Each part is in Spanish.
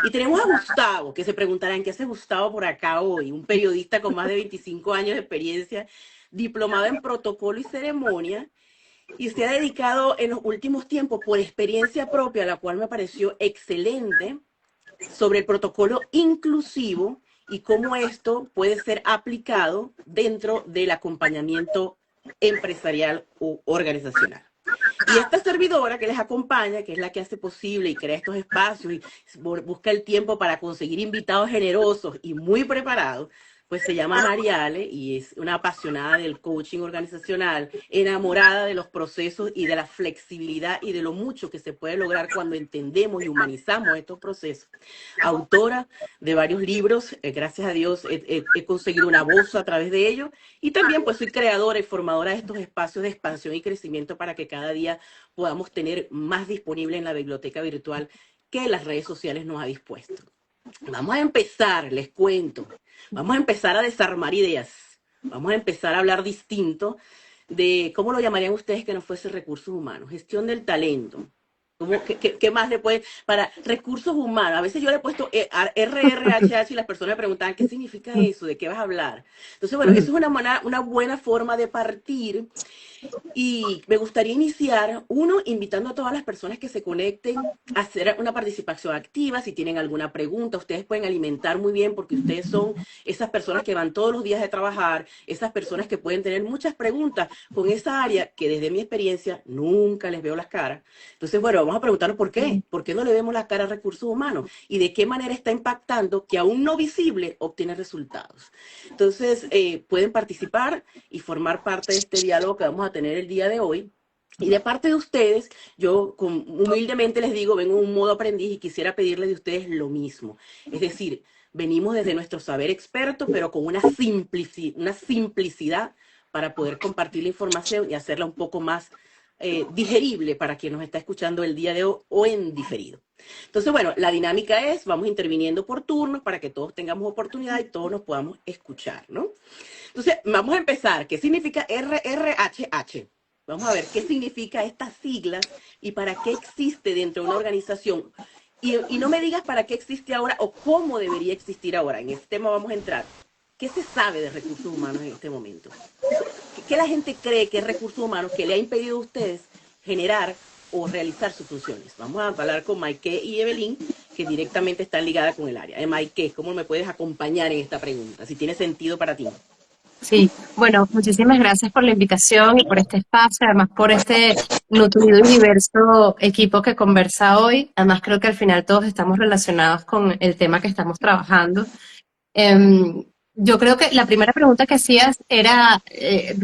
Y tenemos a Gustavo, que se preguntarán, ¿qué hace Gustavo por acá hoy? Un periodista con más de 25 años de experiencia, diplomado en protocolo y ceremonia, y se ha dedicado en los últimos tiempos, por experiencia propia, la cual me pareció excelente, sobre el protocolo inclusivo y cómo esto puede ser aplicado dentro del acompañamiento empresarial o organizacional. Y esta servidora que les acompaña, que es la que hace posible y crea estos espacios y busca el tiempo para conseguir invitados generosos y muy preparados, pues se llama Mariale y es una apasionada del coaching organizacional, enamorada de los procesos y de la flexibilidad y de lo mucho que se puede lograr cuando entendemos y humanizamos estos procesos. Autora de varios libros, gracias a Dios he conseguido una voz a través de ellos, y también pues soy creadora y formadora de estos espacios de expansión y crecimiento para que cada día podamos tener más disponible en la biblioteca virtual que las redes sociales nos ha dispuesto. Vamos a empezar, les cuento, vamos a empezar a desarmar ideas, vamos a empezar a hablar distinto de cómo lo llamarían ustedes que no fuese recursos humanos, gestión del talento. ¿Qué más le pueden? Para recursos humanos, a veces yo le he puesto RRHH y las personas me preguntan, ¿qué significa eso? ¿De qué vas a hablar? Entonces, bueno, eso es una buena forma de partir. Y me gustaría iniciar, uno, invitando a todas las personas que se conecten a hacer una participación activa. Si tienen alguna pregunta, ustedes pueden alimentar muy bien porque ustedes son esas personas que van todos los días de trabajar, esas personas que pueden tener muchas preguntas con esa área que desde mi experiencia nunca les veo las caras. Entonces, bueno, vamos a preguntarnos por qué. ¿Por qué no le vemos las caras a recursos humanos? Y de qué manera está impactando que aún no visible obtiene resultados. Entonces, pueden participar y formar parte de este diálogo que vamos a tener el día de hoy. Y de parte de ustedes, yo humildemente les digo, vengo en un modo aprendiz y quisiera pedirles de ustedes lo mismo. Es decir, venimos desde nuestro saber experto, pero con una simplicidad para poder compartir la información y hacerla un poco más digerible para quien nos está escuchando el día de hoy o en diferido. Entonces, bueno, la dinámica es, vamos interviniendo por turnos para que todos tengamos oportunidad y todos nos podamos escuchar, ¿no? Entonces, vamos a empezar. ¿Qué significa RRHH? Vamos a ver qué significa estas siglas y para qué existe dentro de una organización. Y no me digas para qué existe ahora o cómo debería existir ahora. En este tema vamos a entrar. ¿Qué se sabe de recursos humanos en este momento? ¿Qué la gente cree que es recursos humanos que le ha impedido a ustedes generar o realizar sus funciones? Vamos a hablar con Maike y Evelyn, que directamente están ligadas con el área. Maike, ¿cómo me puedes acompañar en esta pregunta? Si tiene sentido para ti. Sí, bueno, muchísimas gracias por la invitación y por este espacio, además por este nutrido y diverso equipo que conversa hoy. Además creo que al final todos estamos relacionados con el tema que estamos trabajando. Em, yo creo que la primera pregunta que hacías era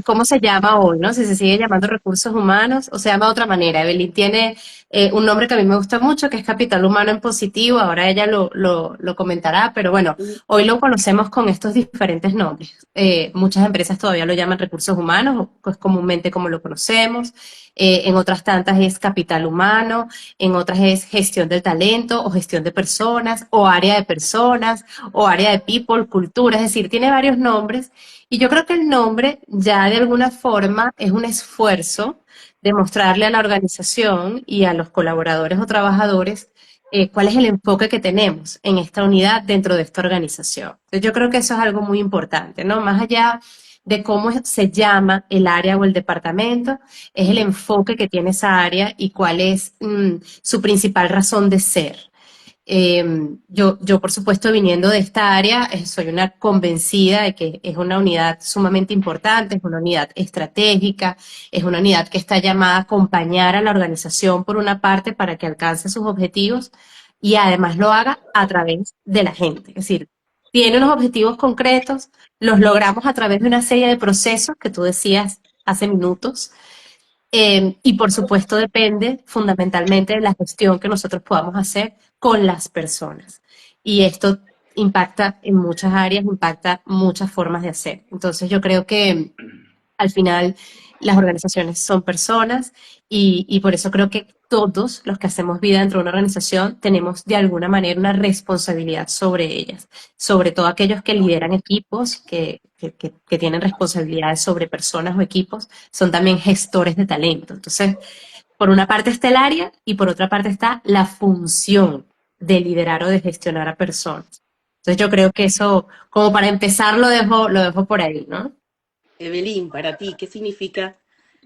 ¿cómo se llama hoy, no? Si se sigue llamando recursos humanos o se llama de otra manera. Evelyn tiene un nombre que a mí me gusta mucho, que es capital humano en positivo. Ahora ella lo comentará, pero bueno, hoy lo conocemos con estos diferentes nombres. Muchas empresas todavía lo llaman recursos humanos, o es comúnmente como lo conocemos. En otras tantas es capital humano, en otras es gestión del talento o gestión de personas o área de personas o área de people, cultura, es decir, tiene varios nombres y yo creo que el nombre ya de alguna forma es un esfuerzo de mostrarle a la organización y a los colaboradores o trabajadores cuál es el enfoque que tenemos en esta unidad dentro de esta organización. Entonces yo creo que eso es algo muy importante, ¿no? Más allá de cómo se llama el área o el departamento, es el enfoque que tiene esa área y cuál es su principal razón de ser. Yo, por supuesto, viniendo de esta área, soy una convencida de que es una unidad sumamente importante, es una unidad estratégica, es una unidad que está llamada a acompañar a la organización por una parte para que alcance sus objetivos y además lo haga a través de la gente. Es decir, tiene unos objetivos concretos, los logramos a través de una serie de procesos que tú decías hace minutos, y por supuesto depende fundamentalmente de la gestión que nosotros podamos hacer con las personas. Y esto impacta en muchas áreas, impacta muchas formas de hacer. Entonces yo creo que al final las organizaciones son personas y por eso creo que todos los que hacemos vida dentro de una organización tenemos de alguna manera una responsabilidad sobre ellas, sobre todo aquellos que lideran equipos, que tienen responsabilidades sobre personas o equipos, son también gestores de talento. Entonces, por una parte está el área y por otra parte está la función. de liderar o de gestionar a personas. Entonces yo creo que eso, como para empezar, lo dejo por ahí, ¿no? Evelyn, para ti, ¿qué significa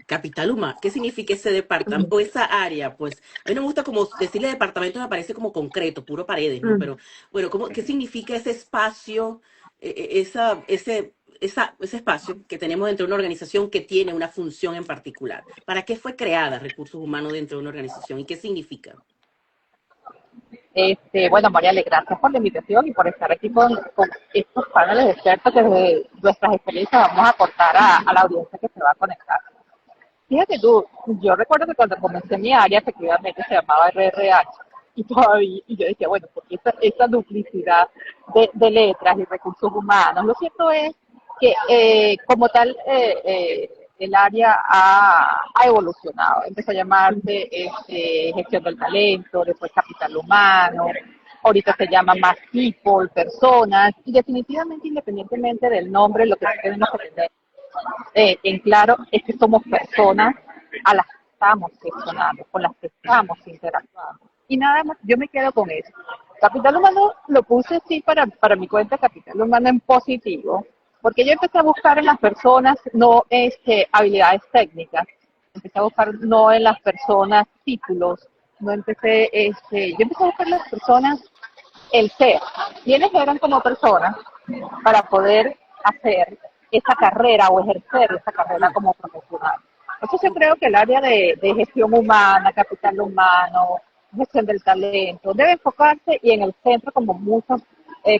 capital humano? ¿Qué significa ese departamento o esa área? Pues a mí no me gusta como decirle departamento, me parece como concreto, puro paredes, ¿no? Mm. Pero bueno, ¿qué significa ese espacio, ese espacio que tenemos dentro de una organización que tiene una función en particular? ¿Para qué fue creada recursos humanos dentro de una organización y qué significa? Bueno, Mariale, gracias por la invitación y por estar aquí con estos paneles de expertos que desde nuestras experiencias vamos a aportar a la audiencia que se va a conectar. Fíjate tú, yo recuerdo que cuando comencé mi área, efectivamente se llamaba RRH, y todavía, y yo decía, bueno, porque esta duplicidad de letras y recursos humanos, lo cierto es que como tal el área ha evolucionado, empezó a llamarse gestión del talento, después capital humano, ahorita se llama más people, personas, y definitivamente independientemente del nombre, lo que tenemos que tener en claro es que somos personas a las que estamos gestionando, con las que estamos interactuando. Y nada más, yo me quedo con eso. Capital humano lo puse sí para mi cuenta capital humano en positivo, porque yo empecé a buscar en las personas no habilidades técnicas, empecé a buscar no en las personas títulos, no empecé, yo empecé a buscar en las personas el ser, quiénes eran como personas para poder hacer esa carrera o ejercer esa carrera como profesional. Entonces yo creo que el área de gestión humana, capital humano, gestión del talento, debe enfocarse y en el centro, como muchas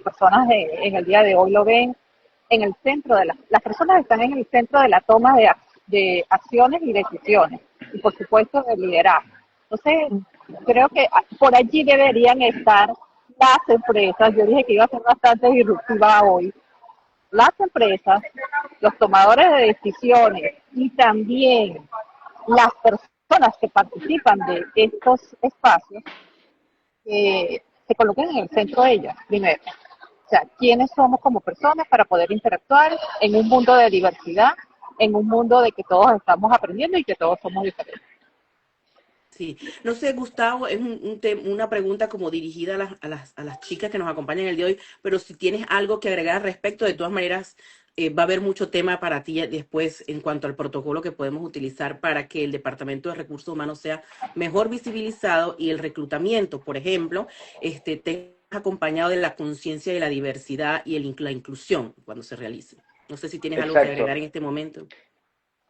personas en el día de hoy lo ven, en el centro de las personas están en el centro de la toma de acciones y decisiones, y por supuesto de liderazgo. Entonces, creo que por allí deberían estar las empresas. Yo dije que iba a ser bastante disruptiva hoy. Las empresas, los tomadores de decisiones y también las personas que participan de estos espacios se coloquen en el centro de ellas, primero. O sea, quiénes somos como personas para poder interactuar en un mundo de diversidad, en un mundo de que todos estamos aprendiendo y que todos somos diferentes. Sí, no sé, Gustavo, es una pregunta como dirigida a las chicas que nos acompañan el día de hoy, pero si tienes algo que agregar al respecto, de todas maneras, va a haber mucho tema para ti después en cuanto al protocolo que podemos utilizar para que el Departamento de Recursos Humanos sea mejor visibilizado y el reclutamiento, por ejemplo, esté acompañado de la conciencia de la diversidad y la inclusión cuando se realice. No sé si tienes algo que agregar Exacto. en este momento.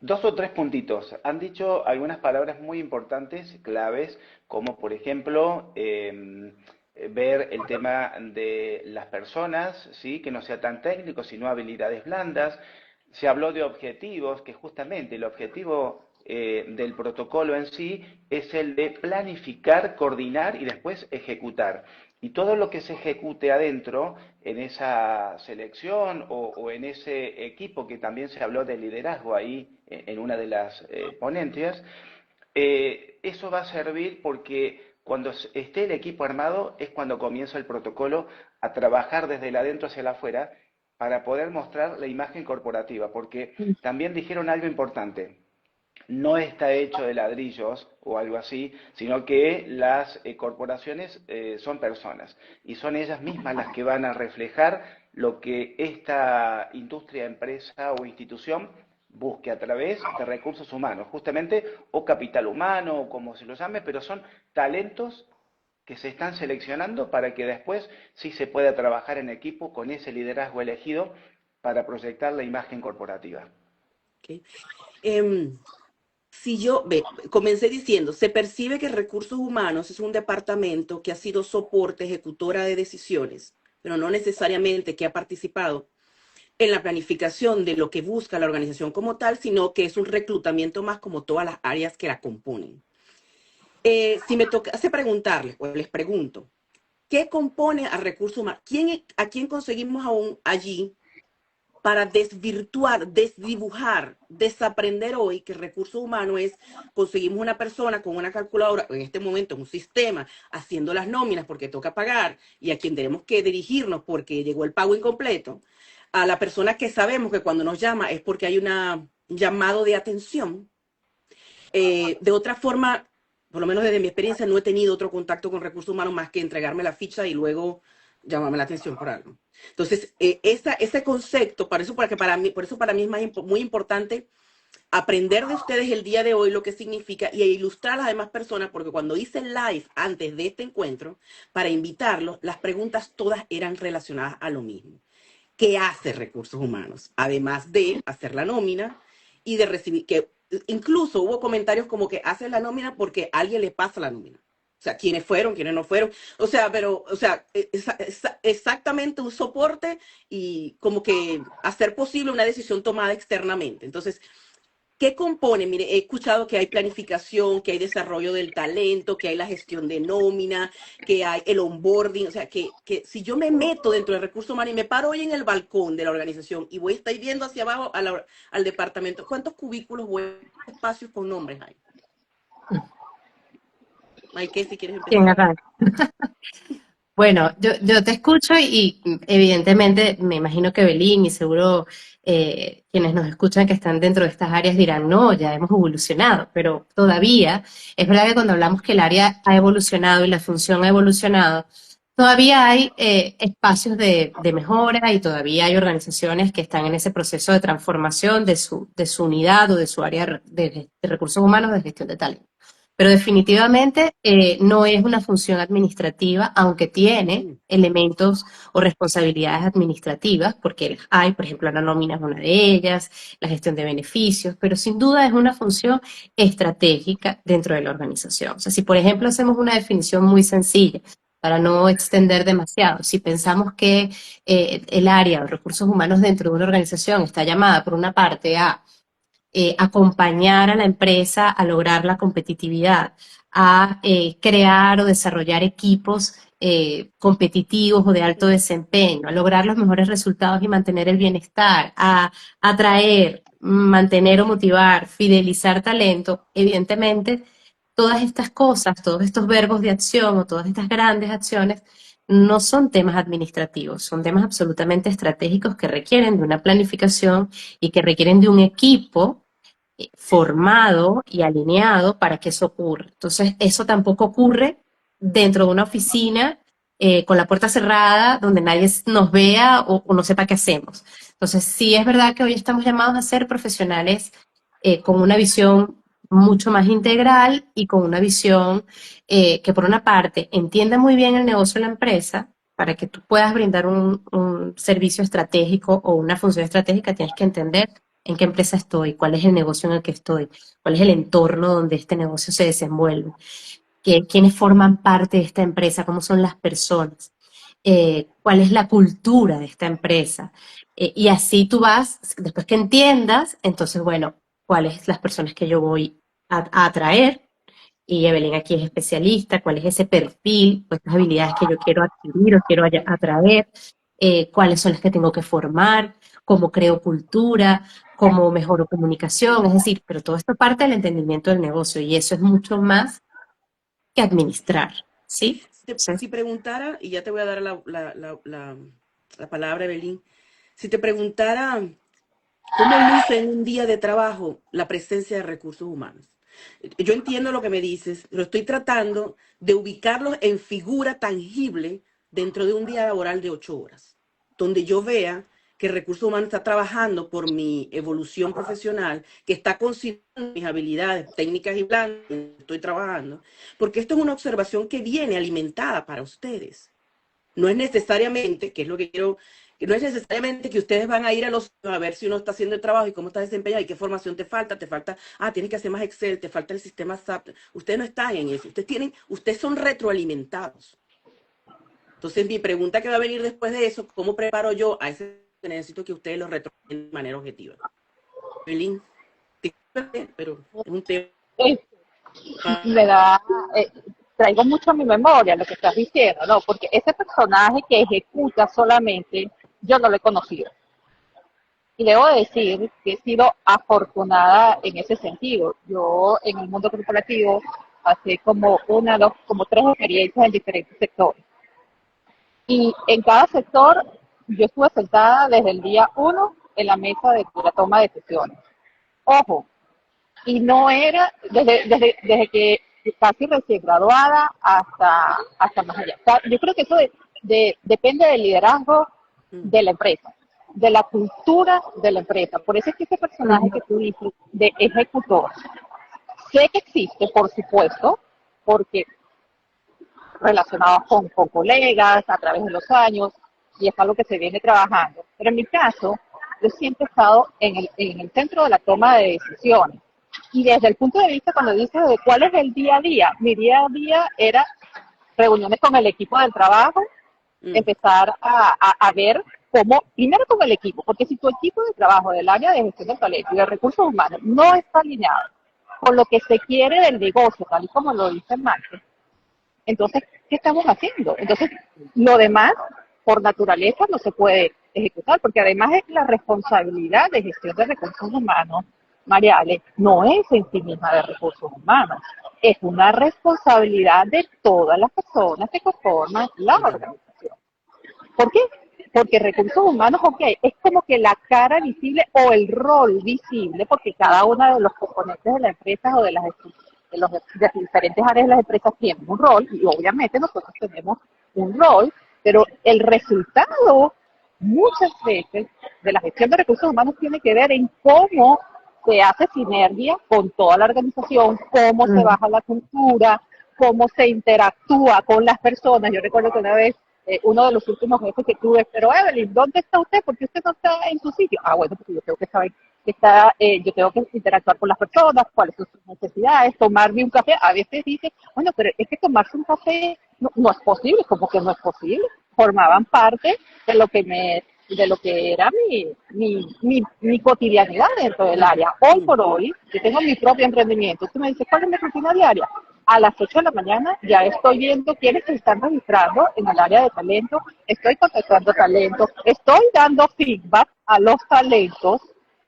Dos o tres puntitos. Han dicho algunas palabras muy importantes, claves, como por ejemplo ver el tema de las personas, ¿sí? Que no sea tan técnico, sino habilidades blandas. Se habló de objetivos, que justamente el objetivo del protocolo en sí es el de planificar, coordinar y después ejecutar. Y todo lo que se ejecute adentro, en esa selección o en ese equipo que también se habló de liderazgo ahí en una de las ponencias, eso va a servir porque cuando esté el equipo armado es cuando comienza el protocolo a trabajar desde el adentro hacia el afuera para poder mostrar la imagen corporativa, porque también dijeron algo importante, no está hecho de ladrillos o algo así, sino que las corporaciones son personas y son ellas mismas las que van a reflejar lo que esta industria, empresa o institución busque a través de recursos humanos, justamente, o capital humano, o como se lo llame, pero son talentos que se están seleccionando para que después sí se pueda trabajar en equipo con ese liderazgo elegido para proyectar la imagen corporativa. ¿Ok? Si comencé diciendo, se percibe que recursos humanos es un departamento que ha sido soporte ejecutora de decisiones, pero no necesariamente que ha participado en la planificación de lo que busca la organización como tal, sino que es un reclutamiento más como todas las áreas que la componen. Si me tocase preguntarles, pues les pregunto, ¿qué compone a recursos humanos? ¿A quién conseguimos aún allí para desvirtuar, desdibujar, desaprender hoy que recursos humanos es conseguimos una persona con una calculadora, en este momento un sistema, haciendo las nóminas porque toca pagar y a quien tenemos que dirigirnos porque llegó el pago incompleto, a la persona que sabemos que cuando nos llama es porque hay un llamado de atención. De otra forma, por lo menos desde mi experiencia, no he tenido otro contacto con recursos humanos más que entregarme la ficha y luego llamarme la atención por algo. Entonces, ese concepto, por eso para mí es muy importante aprender de ustedes el día de hoy lo que significa y ilustrar a las demás personas, porque cuando hice live antes de este encuentro, para invitarlos, las preguntas todas eran relacionadas a lo mismo. ¿Qué hace recursos humanos? Además de hacer la nómina y de recibir, que incluso hubo comentarios como que hace la nómina porque alguien le pasa la nómina. O sea, quiénes fueron, quiénes no fueron. O sea, exactamente un soporte y como que hacer posible una decisión tomada externamente. Entonces, ¿qué compone? Mire, he escuchado que hay planificación, que hay desarrollo del talento, que hay la gestión de nómina, que hay el onboarding. O sea, que si yo me meto dentro del recurso humano y me paro hoy en el balcón de la organización y voy a estar viendo hacia abajo al departamento, ¿cuántos cubículos espacios con nombres hay? Maike, si quieres ¿Quién empezar. arranca? Bueno, yo te escucho y evidentemente me imagino que Belín y seguro quienes nos escuchan que están dentro de estas áreas dirán, no, ya hemos evolucionado, pero todavía es verdad que cuando hablamos que el área ha evolucionado y la función ha evolucionado, todavía hay espacios de mejora y todavía hay organizaciones que están en ese proceso de transformación de su unidad o de su área de recursos humanos de gestión de talento. Pero definitivamente no es una función administrativa, aunque tiene elementos o responsabilidades administrativas, porque las hay, por ejemplo, la nómina es una de ellas, la gestión de beneficios, pero sin duda es una función estratégica dentro de la organización. O sea, si por ejemplo hacemos una definición muy sencilla, para no extender demasiado, si pensamos que el área de recursos humanos dentro de una organización está llamada por una parte a acompañar a la empresa a lograr la competitividad, a crear o desarrollar equipos competitivos o de alto desempeño, a lograr los mejores resultados y mantener el bienestar, a atraer, mantener o motivar, fidelizar talento. Evidentemente, todas estas cosas, todos estos verbos de acción o todas estas grandes acciones no son temas administrativos, son temas absolutamente estratégicos que requieren de una planificación y que requieren de un equipo formado y alineado para que eso ocurra. Entonces, eso tampoco ocurre dentro de una oficina con la puerta cerrada, donde nadie nos vea o no sepa qué hacemos. Entonces, sí es verdad que hoy estamos llamados a ser profesionales con una visión mucho más integral y con una visión que por una parte entienda muy bien el negocio de la empresa. Para que tú puedas brindar un servicio estratégico o una función estratégica, tienes que entender en qué empresa estoy, cuál es el negocio en el que estoy, cuál es el entorno donde este negocio se desenvuelve, quiénes forman parte de esta empresa, cómo son las personas, cuál es la cultura de esta empresa. Y así tú vas, después que entiendas, entonces, bueno, cuáles las personas que yo voy a atraer. Y Evelyn aquí es especialista, cuál es ese perfil, pues estas habilidades que yo quiero adquirir o quiero atraer, cuáles son las que tengo que formar, cómo creo cultura, cómo mejoro comunicación, es decir, pero todo esto parte del entendimiento del negocio y eso es mucho más que administrar, ¿sí? Si preguntara, y ya te voy a dar la palabra, Evelyn, si te preguntara cómo luce en un día de trabajo la presencia de recursos humanos. Yo entiendo lo que me dices, pero estoy tratando de ubicarlos en figura tangible dentro de un día laboral de 8 horas, donde yo vea que recursos humanos está trabajando por mi evolución profesional, que está considerando mis habilidades técnicas y blandas, estoy trabajando, porque esto es una observación que viene alimentada para ustedes. No es necesariamente, que es lo que quiero, que no es necesariamente que ustedes van a ir a ver si uno está haciendo el trabajo y cómo está desempeñado y qué formación te falta, tienes que hacer más Excel, te falta el sistema SAP. Ustedes no están en eso, ustedes son retroalimentados. Entonces mi pregunta que va a venir después de eso, ¿cómo preparo yo a ese que necesito que ustedes lo retroalimenten de manera objetiva? Belín, pero es un tema. Me da, traigo mucho a mi memoria lo que estás diciendo, ¿no? Porque ese personaje que ejecuta solamente, yo no lo he conocido. Y debo decir que he sido afortunada en ese sentido. Yo en el mundo corporativo pasé como como 3 experiencias en diferentes sectores. Y en cada sector yo estuve sentada desde el día 1 en la mesa de la toma de decisiones. Ojo, y no era desde que casi recién graduada hasta más allá. O sea, yo creo que eso depende del liderazgo Mm, de la empresa, de la cultura de la empresa. Por eso es que ese personaje que tú dices de ejecutor, sé que existe, por supuesto, porque relacionados con colegas a través de los años, y es algo que se viene trabajando. Pero en mi caso, yo siempre he estado en el centro de la toma de decisiones. Y desde el punto de vista, cuando dices de cuál es el día a día, mi día a día era reuniones con el equipo del trabajo, mm, empezar a ver cómo, primero con el equipo, porque si tu equipo de trabajo del área de gestión del talento y de recursos humanos no está alineado con lo que se quiere del negocio, tal y como lo dice Marco, entonces, ¿qué estamos haciendo? Entonces, lo demás, por naturaleza, no se puede ejecutar, porque además es la responsabilidad de gestión de recursos humanos, Mariale, no es en sí misma de recursos humanos, es una responsabilidad de todas las personas que conforman la entiendo. organización. ¿Por qué? Porque recursos humanos, ok, es como que la cara visible o el rol visible, porque cada uno de los componentes de la empresa o de diferentes áreas de las empresas tienen un rol, y obviamente nosotros tenemos un rol, pero el resultado muchas veces de la gestión de recursos humanos tiene que ver en cómo se hace sinergia con toda la organización, cómo se baja la cultura, cómo se interactúa con las personas. Yo recuerdo que una vez uno de los últimos jefes que tuve, pero Evelyn, ¿dónde está usted? ¿Por qué usted no está en su sitio? Ah, bueno, porque yo tengo que saber que yo tengo que interactuar con las personas, cuáles son sus necesidades, tomarme un café. A veces dice, bueno, pero es que tomarse un café no es posible, como que no es posible. Formaban parte de lo que era mi cotidianidad dentro del Mm, área. Hoy mm, por hoy, yo tengo mi propio emprendimiento. Tú me dices, ¿cuál es mi rutina diaria? A las 8 de la mañana ya estoy viendo quiénes se están registrando en el área de talento, estoy contactando talento, estoy dando feedback a los talentos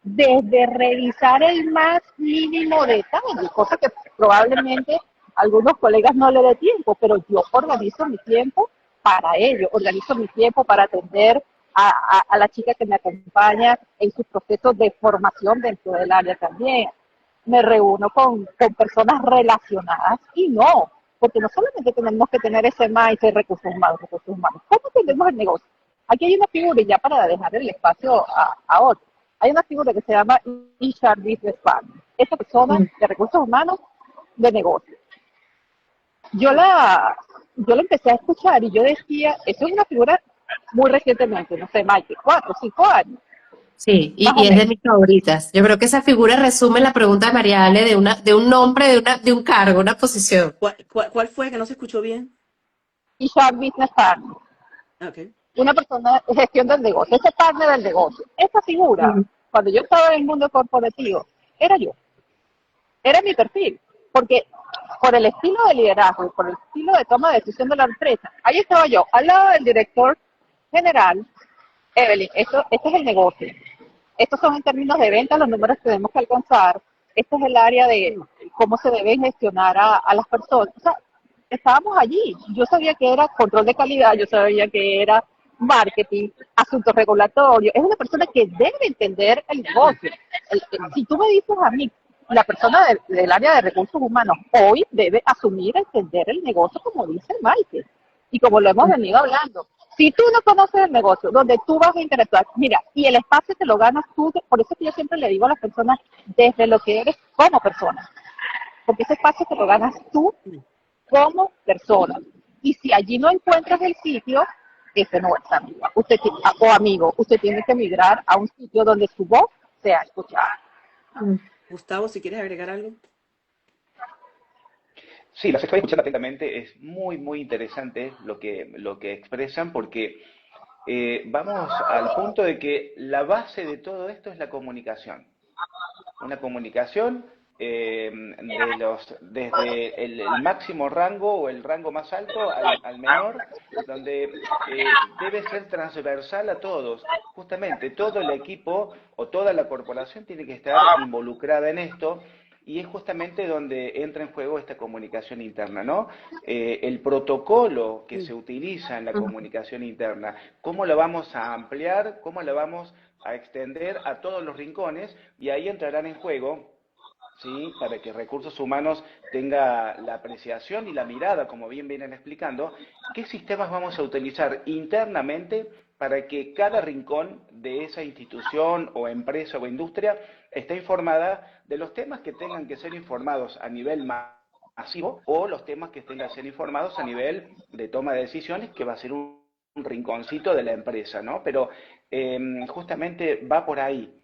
desde revisar el más mínimo detalle, cosa que probablemente a algunos colegas no le dé tiempo, pero yo organizo mi tiempo para ello, organizo mi tiempo para atender a la chica que me acompaña en sus procesos de formación dentro del área también. Me reúno con personas relacionadas y no, porque no solamente tenemos que tener ese mindset de recursos humanos, ¿cómo entendemos el negocio? Aquí hay una figura, y ya para dejar el espacio a otro, hay una figura que se llama HR Business Partner, esa persona de recursos humanos de negocio. Yo la, yo la empecé a escuchar y yo decía, eso es una figura muy recientemente, no sé, Mike, 4 o 5 años, Sí, más o y es de menos. mis favoritas. Yo creo que esa figura resume la pregunta de María Ale de un nombre, de un cargo, una posición. ¿Cuál fue que no se escuchó bien? HR Business Partner, Ok. una persona de gestión del negocio, ese partner del negocio. Esa figura, Ujú. cuando yo estaba en el mundo corporativo, era yo, era mi perfil, porque por el estilo de liderazgo y por el estilo de toma de decisión de la empresa, ahí estaba yo, al lado del director general. Evelyn, este es el negocio. Estos son en términos de ventas los números que tenemos que alcanzar. Este es el área de cómo se deben gestionar a las personas. O sea, estábamos allí. Yo sabía que era control de calidad, yo sabía que era marketing, asuntos regulatorios. Es una persona que debe entender el negocio. Si tú me dices a mí, la persona del área de recursos humanos hoy debe asumir, entender el negocio como dice Mike. Y como lo hemos venido hablando, si tú no conoces el negocio, donde tú vas a interactuar, mira, y el espacio te lo ganas tú, por eso que yo siempre le digo a las personas, desde lo que eres como persona, porque ese espacio te lo ganas tú Mm. como persona. Y si allí no encuentras el sitio, ese no es amigo. O amigo, usted tiene que migrar a un sitio donde su voz sea escuchada. Gustavo, si quieres agregar algo. Sí, las estoy escuchando atentamente. Es muy, muy interesante lo que expresan porque vamos al punto de que la base de todo esto es la comunicación. Una comunicación desde el máximo rango o el rango más alto al menor, donde debe ser transversal a todos. Justamente todo el equipo o toda la corporación tiene que estar involucrada en esto. Y es justamente donde entra en juego esta comunicación interna, ¿no? El protocolo que Mm, se utiliza en la comunicación interna, cómo lo vamos a ampliar, cómo lo vamos a extender a todos los rincones, y ahí entrarán en juego ¿sí? Para que recursos humanos tenga la apreciación y la mirada, como bien vienen explicando, qué sistemas vamos a utilizar internamente para que cada rincón de esa institución o empresa o industria esté informada de los temas que tengan que ser informados a nivel masivo o los temas que tengan que ser informados a nivel de toma de decisiones, que va a ser un rinconcito de la empresa, ¿no? Pero justamente va por ahí.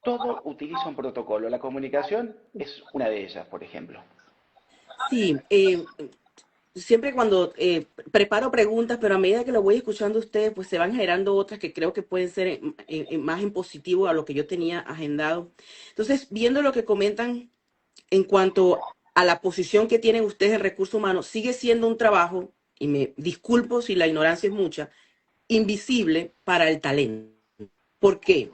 Todo utiliza un protocolo. La comunicación es una de ellas, por ejemplo. Sí, siempre cuando preparo preguntas, pero a medida que lo voy escuchando a ustedes, pues se van generando otras que creo que pueden ser más en positivo a lo que yo tenía agendado. Entonces, viendo lo que comentan en cuanto a la posición que tienen ustedes en recursos humanos, sigue siendo un trabajo, y me disculpo si la ignorancia es mucha, invisible para el talento. ¿Por qué?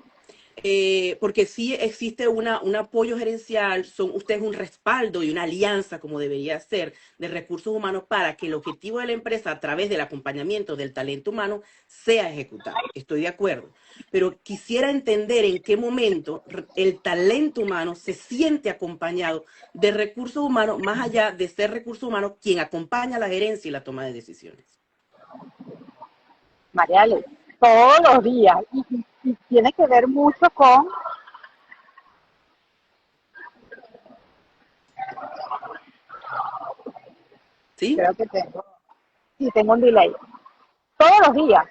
Porque sí existe un apoyo gerencial, son ustedes un respaldo y una alianza, como debería ser, de recursos humanos para que el objetivo de la empresa a través del acompañamiento del talento humano sea ejecutado. Estoy de acuerdo. Pero quisiera entender en qué momento el talento humano se siente acompañado de recursos humanos, más allá de ser recursos humanos quien acompaña la gerencia y la toma de decisiones. Mariale, todos los días. Y tiene que ver mucho con, ¿Sí? creo que tengo un delay. Todos los días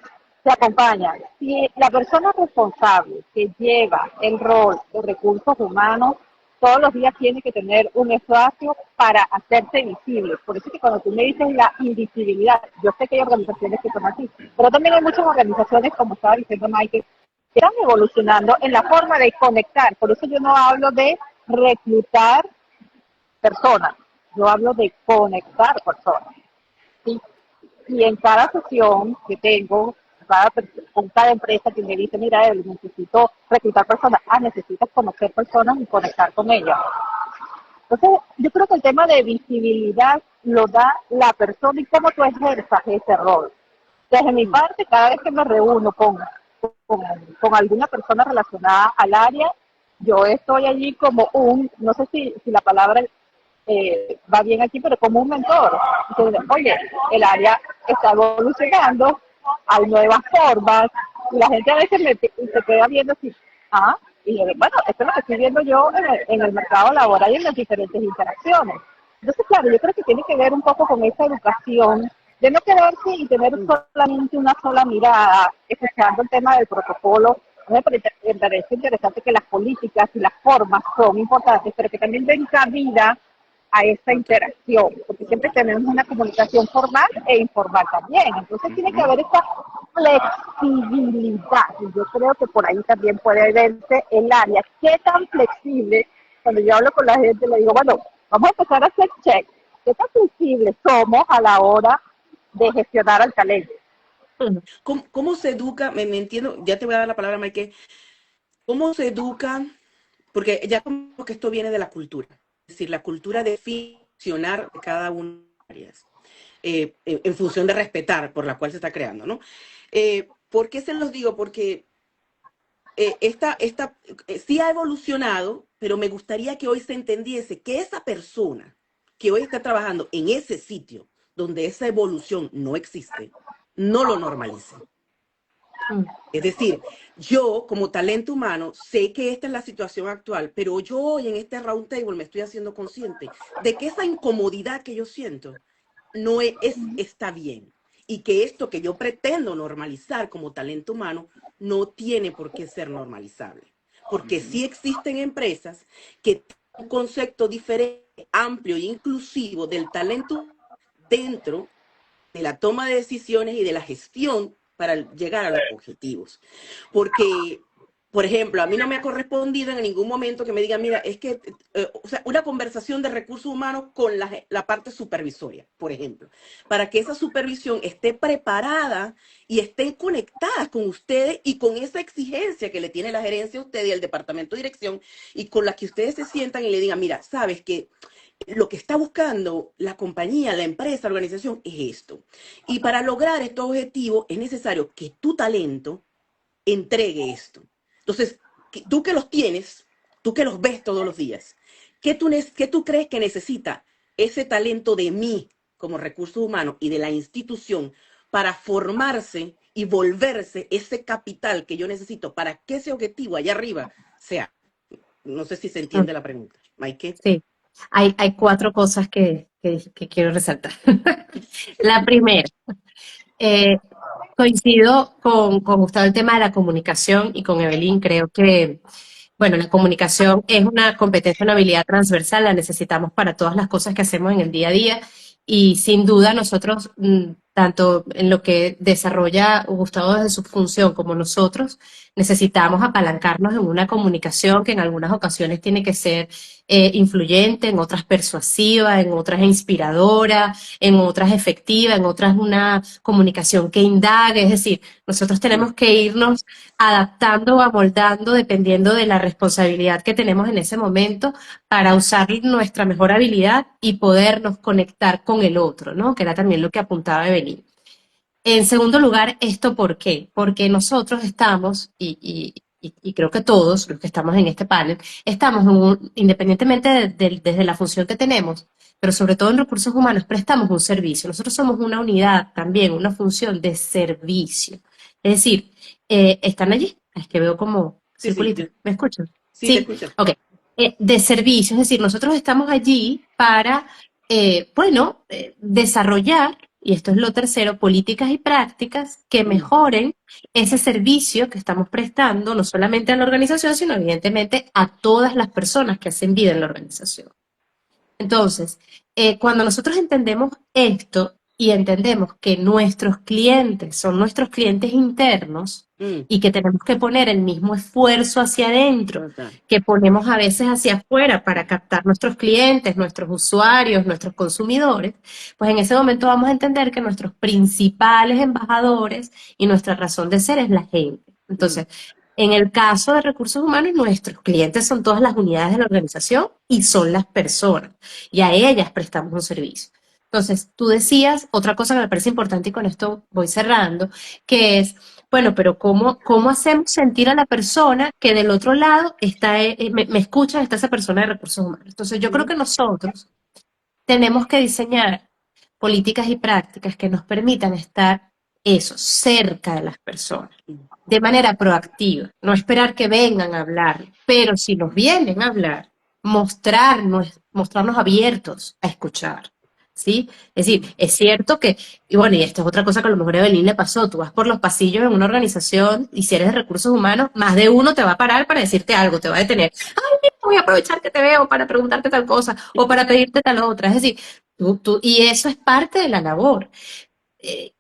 se acompaña. Si la persona responsable que lleva el rol de recursos humanos, todos los días tiene que tener un espacio para hacerse visible. Por eso es que cuando tú me dices la invisibilidad, yo sé que hay organizaciones que son así, pero también hay muchas organizaciones, como estaba diciendo Michael, que están evolucionando en la forma de conectar. Por eso yo no hablo de reclutar personas, yo hablo de conectar personas. ¿Sí? Y en cada sesión que tengo, con cada empresa que me dice, mira, necesito reclutar personas, necesitas conocer personas y conectar con ellas. Entonces, yo creo que el tema de visibilidad lo da la persona y cómo tú ejerzas ese rol. Desde mi parte, cada vez que me reúno con alguna persona relacionada al área, yo estoy allí como no sé si la palabra va bien aquí, pero como un mentor. Entonces, oye, el área está evolucionando, hay nuevas formas, y la gente a veces se queda viendo así, y yo, bueno, esto es lo que estoy viendo yo en el mercado laboral y en las diferentes interacciones. Entonces, claro, yo creo que tiene que ver un poco con esa educación de no quedarse y tener solamente una sola mirada, escuchando el tema del protocolo. Me parece interesante que las políticas y las formas son importantes, pero que también den cabida a esa interacción, porque siempre tenemos una comunicación formal e informal también. Entonces tiene que haber esa flexibilidad, y yo creo que por ahí también puede verse el área. ¿Qué tan flexible? Cuando yo hablo con la gente, le digo, bueno, vamos a empezar a hacer check. ¿Qué tan flexibles somos a la hora de gestionar al talento? ¿Cómo se educa? Me entiendo, ya te voy a dar la palabra, Mike. ¿Cómo se educa? Porque ya como que esto viene de la cultura. Es decir, la cultura de funcionar de cada una de las áreas, en función de respetar por la cual se está creando, ¿no? ¿Por qué se los digo? Porque sí ha evolucionado, pero me gustaría que hoy se entendiese que esa persona que hoy está trabajando en ese sitio donde esa evolución no existe, no lo normalice. Es decir, yo como talento humano sé que esta es la situación actual, pero yo hoy en este round table me estoy haciendo consciente de que esa incomodidad que yo siento no está bien, y que esto que yo pretendo normalizar como talento humano no tiene por qué ser normalizable. Porque sí existen empresas que tienen un concepto diferente, amplio e inclusivo del talento dentro de la toma de decisiones y de la gestión para llegar a los objetivos. Porque, por ejemplo, a mí no me ha correspondido en ningún momento que me digan, mira, es que, o sea, una conversación de recursos humanos con la parte supervisoria, por ejemplo, para que esa supervisión esté preparada y esté conectada con ustedes y con esa exigencia que le tiene la gerencia a ustedes y el departamento de dirección, y con la que ustedes se sientan y le digan, mira, sabes que lo que está buscando la compañía, la empresa, la organización es esto. Y para lograr estos objetivos es necesario que tu talento entregue esto. Entonces, tú que los tienes, tú que los ves todos los días, qué tú crees que necesita ese talento de mí como recursos humanos y de la institución para formarse y volverse ese capital que yo necesito para que ese objetivo allá arriba sea? No sé si se Mm, entiende la pregunta. Maike. sí, hay cuatro cosas que quiero resaltar. La primera, eh, coincido con Gustavo el tema de la comunicación y con Evelyn, creo que, bueno, la comunicación es una competencia, una habilidad transversal, la necesitamos para todas las cosas que hacemos en el día a día y sin duda nosotros, tanto en lo que desarrolla Gustavo desde su función como nosotros, necesitamos apalancarnos en una comunicación que en algunas ocasiones tiene que ser influyente, en otras persuasiva, en otras inspiradora, en otras efectiva, en otras una comunicación que indague, es decir, nosotros tenemos que irnos adaptando o amoldando dependiendo de la responsabilidad que tenemos en ese momento para usar nuestra mejor habilidad y podernos conectar con el otro, ¿no? Que era también lo que apuntaba Evelyn. En segundo lugar, ¿esto por qué? Porque nosotros estamos, y creo que todos los que estamos en este panel, estamos independientemente desde la función que tenemos, pero sobre todo en recursos humanos, prestamos un servicio. Nosotros somos una unidad también, una función de servicio. Es decir, ¿están allí? Es que veo como Sí, sí, circulito. ¿Me escuchan? sí, te Sí, escucho. ok. De servicio, es decir, nosotros estamos allí para, bueno, desarrollar, y esto es lo tercero, políticas y prácticas que mejoren ese servicio que estamos prestando, no solamente a la organización, sino evidentemente a todas las personas que hacen vida en la organización. Entonces, cuando nosotros entendemos esto y entendemos que nuestros clientes son nuestros clientes internos Mm, y que tenemos que poner el mismo esfuerzo hacia adentro total. que ponemos a veces hacia afuera para captar nuestros clientes, nuestros usuarios, nuestros consumidores, pues en ese momento vamos a entender que nuestros principales embajadores y nuestra razón de ser es la gente. Mm, Entonces, en el caso de recursos humanos, nuestros clientes son todas las unidades de la organización y son las personas, y a ellas prestamos un servicio. Entonces, tú decías otra cosa que me parece importante y con esto voy cerrando, que es, bueno, pero ¿cómo hacemos sentir a la persona que del otro lado está, me escucha, está esa persona de recursos humanos? Entonces, yo creo ujú, que nosotros tenemos que diseñar políticas y prácticas que nos permitan estar eso, cerca de las personas, mm. de manera proactiva, no esperar que vengan a hablar, pero si nos vienen a hablar, mostrarnos abiertos a escuchar. ¿Sí? Es decir, es cierto que, y bueno, y esto es otra cosa que a lo mejor a Evelyn le pasó, tú vas por los pasillos en una organización y si eres de recursos humanos, más de uno te va a parar para decirte algo, te va a detener. Ay, mira, voy a aprovechar que te veo para preguntarte tal cosa o para pedirte tal otra. Es decir, y eso es parte de la labor.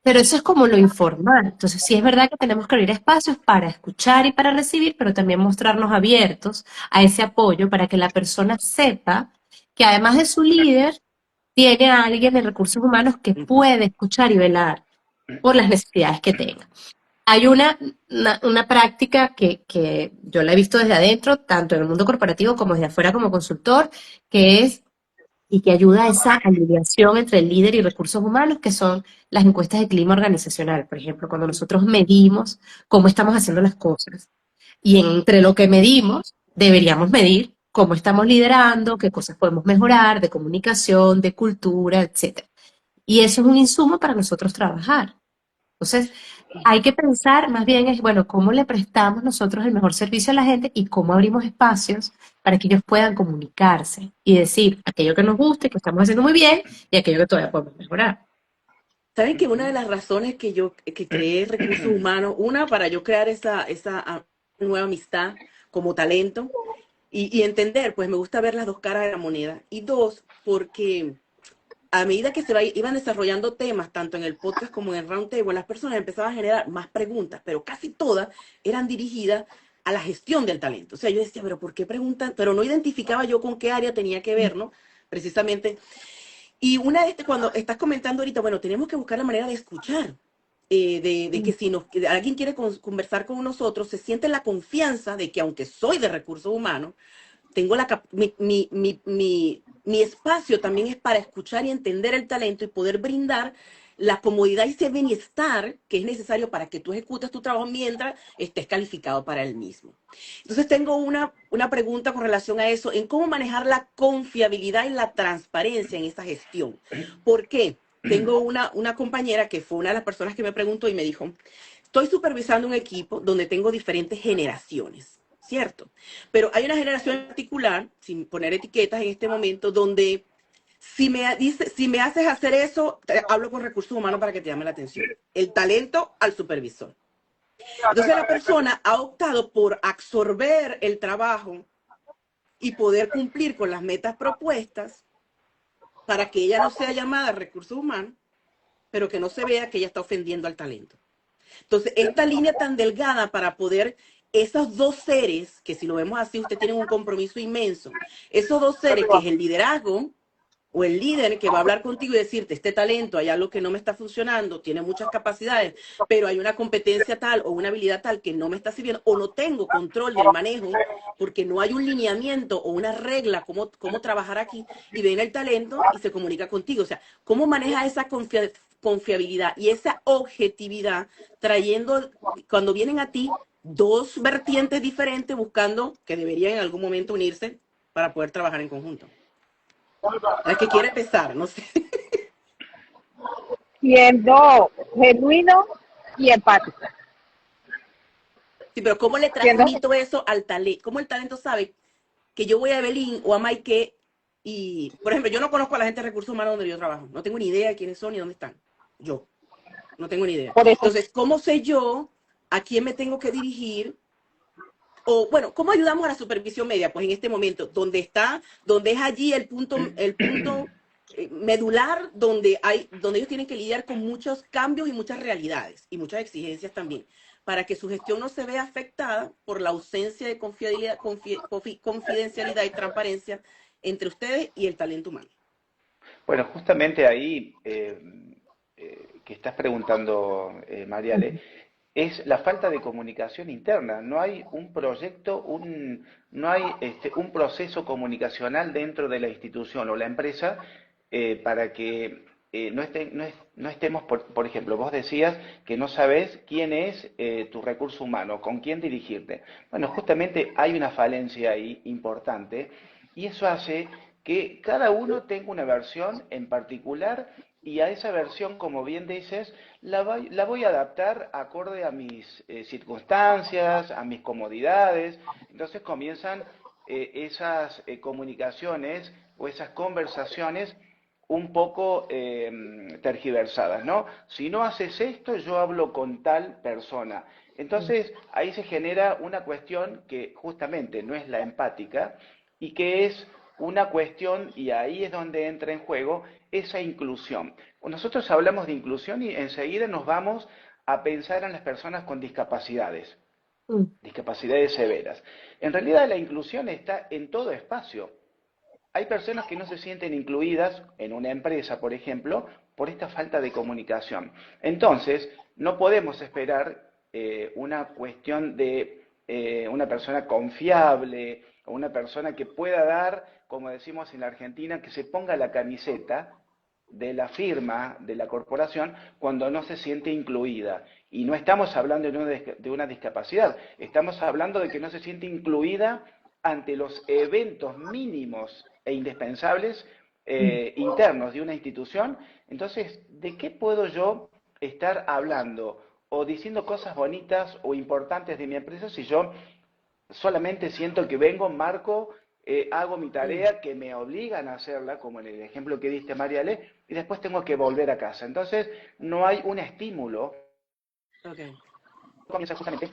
Pero eso es como lo informal. Entonces, sí es verdad que tenemos que abrir espacios para escuchar y para recibir, pero también mostrarnos abiertos a ese apoyo para que la persona sepa que además de su líder, tiene a alguien en recursos humanos que Ujú. puede escuchar y velar por las necesidades que tenga. Hay una práctica que yo la he visto desde adentro, tanto en el mundo corporativo como desde afuera como consultor, que es y que ayuda a esa alineación entre el líder y recursos humanos, que son las encuestas de clima organizacional. Por ejemplo, cuando nosotros medimos cómo estamos haciendo las cosas y entre lo que medimos, deberíamos medir cómo estamos liderando, qué cosas podemos mejorar de comunicación, de cultura, etcétera. Y eso es un insumo para nosotros trabajar. Entonces, hay que pensar más bien es, bueno, cómo le prestamos nosotros el mejor servicio a la gente y cómo abrimos espacios para que ellos puedan comunicarse y decir aquello que nos guste, que estamos haciendo muy bien y aquello que todavía podemos mejorar. ¿Saben que una de Ujú. las razones que creé recursos humanos, una para yo crear esa nueva amistad como talento y entender, pues me gusta ver las dos caras de la moneda, y dos, porque a medida que iban desarrollando temas, tanto en el podcast como en el roundtable, las personas empezaban a generar más preguntas, pero casi todas eran dirigidas a la gestión del talento. O sea, yo decía, pero ¿por qué preguntan? Pero no identificaba yo con qué área tenía que ver, ¿no? Precisamente. Y una vez, cuando estás comentando ahorita, bueno, tenemos que buscar la manera de escuchar, de que si que alguien quiere conversar con nosotros, se siente la confianza de que aunque soy de recursos humanos, tengo mi espacio también es para escuchar y entender el talento y poder brindar la comodidad y ese bienestar que es necesario para que tú ejecutes tu trabajo mientras estés calificado para el mismo. Entonces tengo una pregunta con relación a eso, en cómo manejar la confiabilidad y la transparencia en esa gestión. ¿Por qué? Tengo una compañera que fue una de las personas que me preguntó y me dijo, estoy supervisando un equipo donde tengo diferentes generaciones, ¿cierto? Pero hay una generación en particular, sin poner etiquetas en este momento, donde si me haces hacer eso, hablo con recursos humanos para que te llame la atención. El talento al supervisor. Entonces la persona ha optado por absorber el trabajo y poder cumplir con las metas propuestas para que ella no sea llamada a recursos humanos, pero que no se vea que ella está ofendiendo al talento. Entonces, esta línea tan delgada para poder, esos dos seres, que si lo vemos así, usted tiene un compromiso inmenso, esos dos seres, que es el liderazgo, o el líder que va a hablar contigo y decirte, este talento, hay algo que no me está funcionando, tiene muchas capacidades, pero hay una competencia tal o una habilidad tal que no me está sirviendo, o no tengo control del manejo, porque no hay un lineamiento o una regla, cómo trabajar aquí, y viene el talento y se comunica contigo. O sea, ¿cómo maneja esa confiabilidad y esa objetividad, trayendo, cuando vienen a ti, dos vertientes diferentes, buscando que deberían en algún momento unirse para poder trabajar en conjunto? La que quiere empezar, no sé. Siendo genuino y empático. Sí, pero ¿cómo le transmito eso al talento? ¿Cómo el talento sabe que yo voy a Evelyn o a Maike y, por ejemplo, yo no conozco a la gente de recursos humanos donde yo trabajo? No tengo ni idea de quiénes son ni dónde están. Yo no tengo ni idea. Por eso, Entonces, ¿cómo sé yo a quién me tengo que dirigir? O, bueno, ¿cómo ayudamos a la supervisión media? Pues en este momento, donde es allí el punto medular, donde ellos tienen que lidiar con muchos cambios y muchas realidades y muchas exigencias también, para que su gestión no se vea afectada por la ausencia de confidencialidad y transparencia entre ustedes y el talento humano. Bueno, justamente ahí que estás preguntando, Mariale, es la falta de comunicación interna. No hay un proyecto, no hay un proceso comunicacional dentro de la institución o la empresa para que no estemos, por ejemplo, vos decías que no sabes quién es tu recurso humano, con quién dirigirte. Bueno, justamente hay una falencia ahí importante y eso hace que cada uno tenga una versión en particular y a esa versión, como bien dices, la voy a adaptar acorde a mis circunstancias, a mis comodidades. Entonces comienzan esas comunicaciones o esas conversaciones un poco tergiversadas, ¿no? Si no haces esto, yo hablo con tal persona. Entonces ahí se genera una cuestión que justamente no es la empática y que es una cuestión, y ahí es donde entra en juego esa inclusión. Nosotros hablamos de inclusión y enseguida nos vamos a pensar en las personas con discapacidades, discapacidades severas. En realidad la inclusión está en todo espacio. Hay personas que no se sienten incluidas en una empresa, por ejemplo, por esta falta de comunicación. Entonces, no podemos esperar una cuestión de una persona confiable o una persona que pueda dar, como decimos en la Argentina, que se ponga la camiseta de la firma de la corporación cuando no se siente incluida. Y no estamos hablando de una discapacidad, estamos hablando de que no se siente incluida ante los eventos mínimos e indispensables internos de una institución. Entonces, ¿de qué puedo yo estar hablando o diciendo cosas bonitas o importantes de mi empresa si yo solamente siento que vengo, marco, hago mi tarea, que me obligan a hacerla, como en el ejemplo que diste, Mariale, y después tengo que volver a casa? Entonces, no hay un estímulo. Okay. Comienza justamente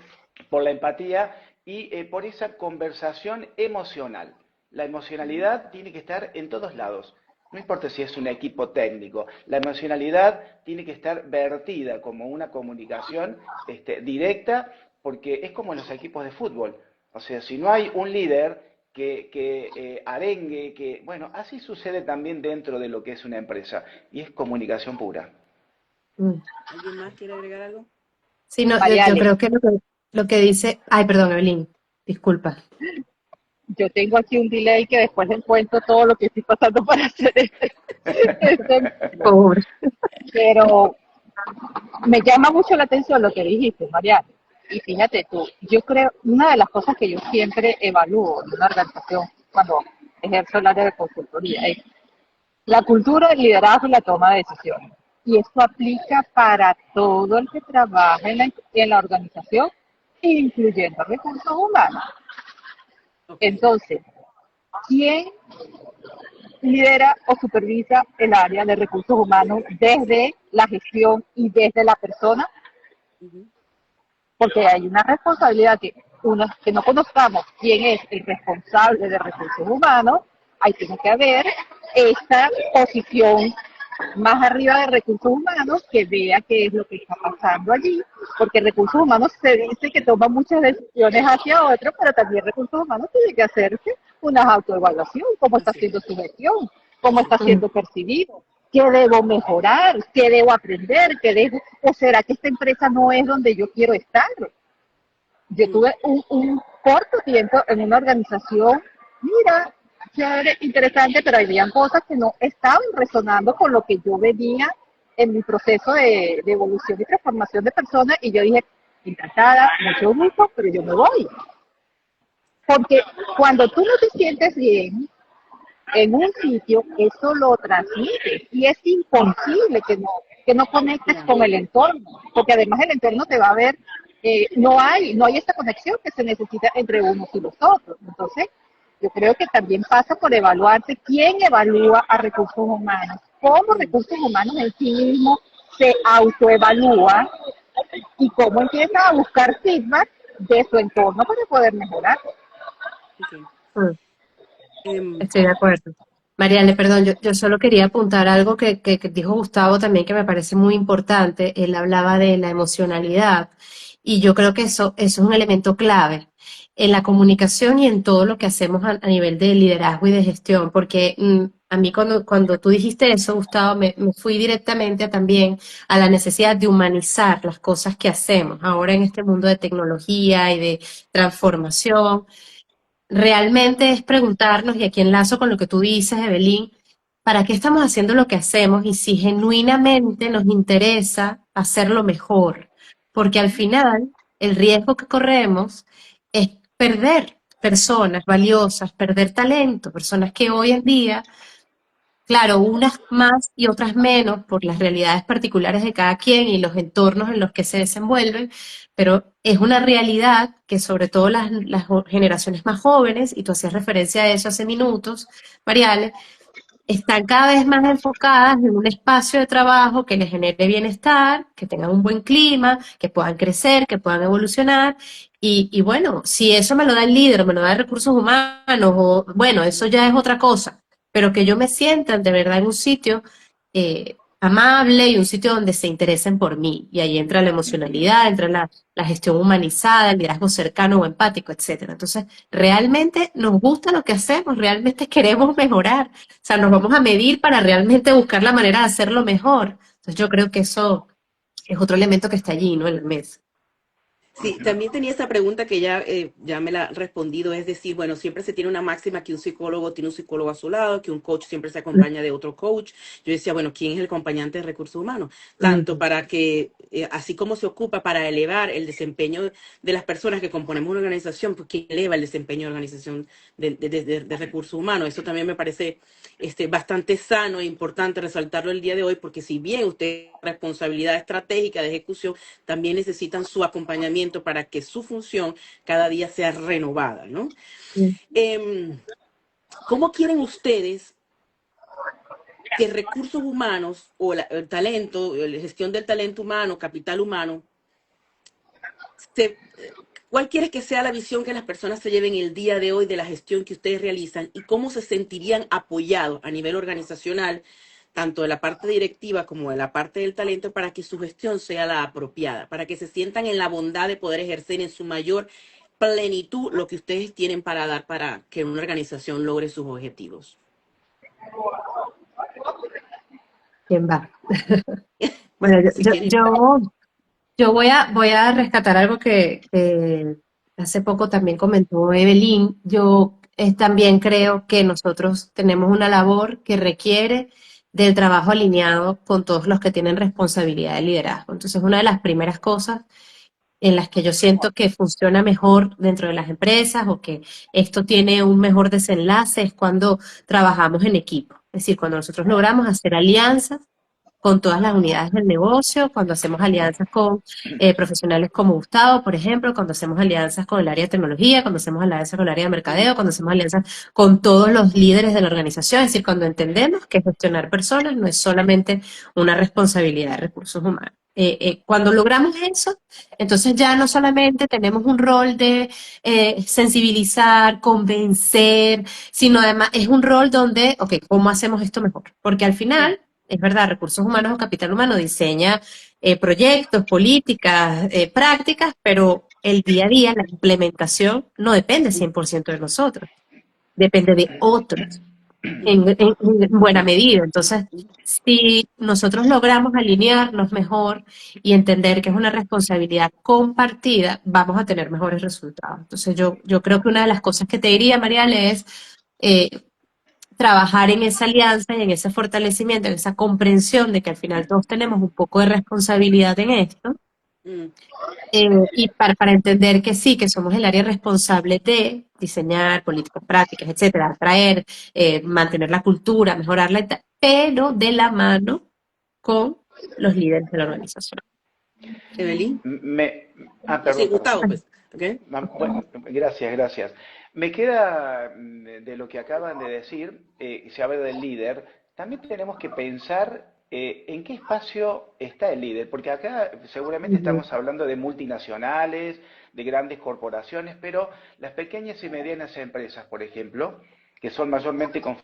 por la empatía y por esa conversación emocional. La emocionalidad tiene que estar en todos lados. No importa si es un equipo técnico, la emocionalidad tiene que estar vertida como una comunicación directa, porque es como en los equipos de fútbol. O sea, si no hay un líder que arengue, bueno, así sucede también dentro de lo que es una empresa, y es comunicación pura. ¿Alguien más quiere agregar algo? Sí, no, yo creo que lo que dice, ay, perdón, Evelyn, disculpa. yo tengo aquí un delay que después les cuento todo lo que estoy pasando para hacer este, Pobre. pero me llama mucho la atención lo que dijiste, Mariana. Y fíjate tú, yo creo, una de las cosas que yo siempre evalúo en una organización cuando ejerzo el área de consultoría es la cultura del liderazgo y la toma de decisiones. Y esto aplica para todo el que trabaja en la organización, incluyendo recursos humanos. Ok. Entonces, ¿quién lidera o supervisa el área de recursos humanos desde la gestión y desde la persona? Ujú. Porque hay una responsabilidad que no conozcamos quién es el responsable de recursos humanos, ahí tiene que haber esta posición más arriba de recursos humanos que vea qué es lo que está pasando allí, porque recursos humanos se dice que toma muchas decisiones hacia otros, pero también recursos humanos tiene que hacerse una autoevaluación, cómo está Así es. haciendo su gestión, cómo está Mm, siendo percibido, qué debo mejorar, qué debo aprender, o será que esta empresa no es donde yo quiero estar. Yo Mm. tuve un corto tiempo en una organización, mira, chévere, interesante, pero habían cosas que no estaban resonando con lo que yo venía en mi proceso de evolución y transformación de personas, y yo dije, encantada, mucho gusto, pero yo me voy. Porque cuando tú no te sientes bien en un sitio, eso lo transmites, y es imposible que no conectes Claro. con el entorno, porque además el entorno te va a ver, no hay esta conexión que se necesita entre unos y los otros. Entonces, yo creo que también pasa por evaluarse quién evalúa a recursos humanos, cómo Mm. recursos humanos en sí mismo se autoevalúa y cómo empieza a buscar feedback de su entorno para poder mejorar. Ok. mm, Em, Estoy de acuerdo. Mariale, perdón, yo solo quería apuntar algo que dijo Gustavo también que me parece muy importante. Él hablaba de la emocionalidad y yo creo que eso es un elemento clave en la comunicación y en todo lo que hacemos a nivel de liderazgo y de gestión, porque a mí cuando tú dijiste eso, Gustavo, me fui directamente también a la necesidad de humanizar las cosas que hacemos ahora en este mundo de tecnología y de transformación. Realmente es preguntarnos, y aquí enlazo con lo que tú dices, Evelyn, ¿para qué estamos haciendo lo que hacemos y si genuinamente nos interesa hacerlo mejor? Porque al final el riesgo que corremos es perder personas valiosas, perder talento, personas que hoy en día, claro, unas más y otras menos por las realidades particulares de cada quien y los entornos en los que se desenvuelven, pero es una realidad que sobre todo las generaciones más jóvenes, y tú hacías referencia a eso hace minutos, Mariale, están cada vez más enfocadas en un espacio de trabajo que les genere bienestar, que tengan un buen clima, que puedan crecer, que puedan evolucionar. Y bueno, si eso me lo da el líder, me lo da recursos humanos, o bueno, eso ya es otra cosa. Pero que yo me sienta de verdad en un sitio amable y un sitio donde se interesen por mí. Y ahí entra la emocionalidad, entra la gestión humanizada, el liderazgo cercano o empático, etcétera. Entonces, realmente nos gusta lo que hacemos, realmente queremos mejorar. O sea, nos vamos a medir para realmente buscar la manera de hacerlo mejor. Entonces yo creo que eso es otro elemento que está allí, ¿no? En la mesa. Sí, también tenía esa pregunta que ya me la ha respondido, es decir, bueno, siempre se tiene una máxima que un psicólogo tiene un psicólogo a su lado, que un coach siempre se acompaña de otro coach. Yo decía, bueno, ¿quién es el acompañante de recursos humanos? Tanto Ujú. para que, así como se ocupa para elevar el desempeño de las personas que componemos una organización, pues ¿quién eleva el desempeño de la organización de recursos humanos? Eso también me parece bastante sano e importante resaltarlo el día de hoy, porque si bien usted responsabilidad estratégica de ejecución, también necesitan su acompañamiento para que su función cada día sea renovada, ¿no? Eh, ¿Cómo quieren ustedes que recursos humanos o el talento, la gestión del talento humano, capital humano, se, cuál quiere que sea la visión que las personas se lleven el día de hoy de la gestión que ustedes realizan y cómo se sentirían apoyados a nivel organizacional, tanto de la parte directiva como de la parte del talento, para que su gestión sea la apropiada, para que se sientan en la bondad de poder ejercer en su mayor plenitud lo que ustedes tienen para dar para que una organización logre sus objetivos? ¿Quién va? Bueno, Si quieren. yo voy a rescatar algo que hace poco también comentó Evelyn. Yo también creo que nosotros tenemos una labor que requiere del trabajo alineado con todos los que tienen responsabilidad de liderazgo. Entonces, una de las primeras cosas en las que yo siento que funciona mejor dentro de las empresas o que esto tiene un mejor desenlace es cuando trabajamos en equipo. Es decir, cuando nosotros logramos hacer alianzas con todas las unidades del negocio, cuando hacemos alianzas con profesionales como Gustavo, por ejemplo, cuando hacemos alianzas con el área de tecnología, cuando hacemos alianzas con el área de mercadeo, cuando hacemos alianzas con todos los líderes de la organización, es decir, cuando entendemos que gestionar personas no es solamente una responsabilidad de recursos humanos. Cuando logramos eso, entonces ya no solamente tenemos un rol de sensibilizar, convencer, sino además es un rol donde, ok, ¿cómo hacemos esto mejor? Porque al final, es verdad, recursos humanos o capital humano diseña proyectos, políticas, prácticas, pero el día a día, la implementación, no depende 100% de nosotros, depende de otros en buena medida. Entonces, si nosotros logramos alinearnos mejor y entender que es una responsabilidad compartida, vamos a tener mejores resultados. Entonces, yo creo que una de las cosas que te diría, Mariale, es eh, trabajar en esa alianza y en ese fortalecimiento, en esa comprensión de que al final todos tenemos un poco de responsabilidad en esto, Mm. y para entender que sí, que somos el área responsable de diseñar políticas prácticas, etcétera, atraer, mantener la cultura, mejorarla, pero de la mano con los líderes de la organización. Evelyn. Sí, Perdón, perdón. Gustavo, pues. ¿Ok? Bueno, gracias, gracias. Me queda de lo que acaban de decir, se habla del líder, también tenemos que pensar en qué espacio está el líder, porque acá seguramente Ujú. estamos hablando de multinacionales, de grandes corporaciones, pero las pequeñas y medianas empresas, por ejemplo, que son mayormente desde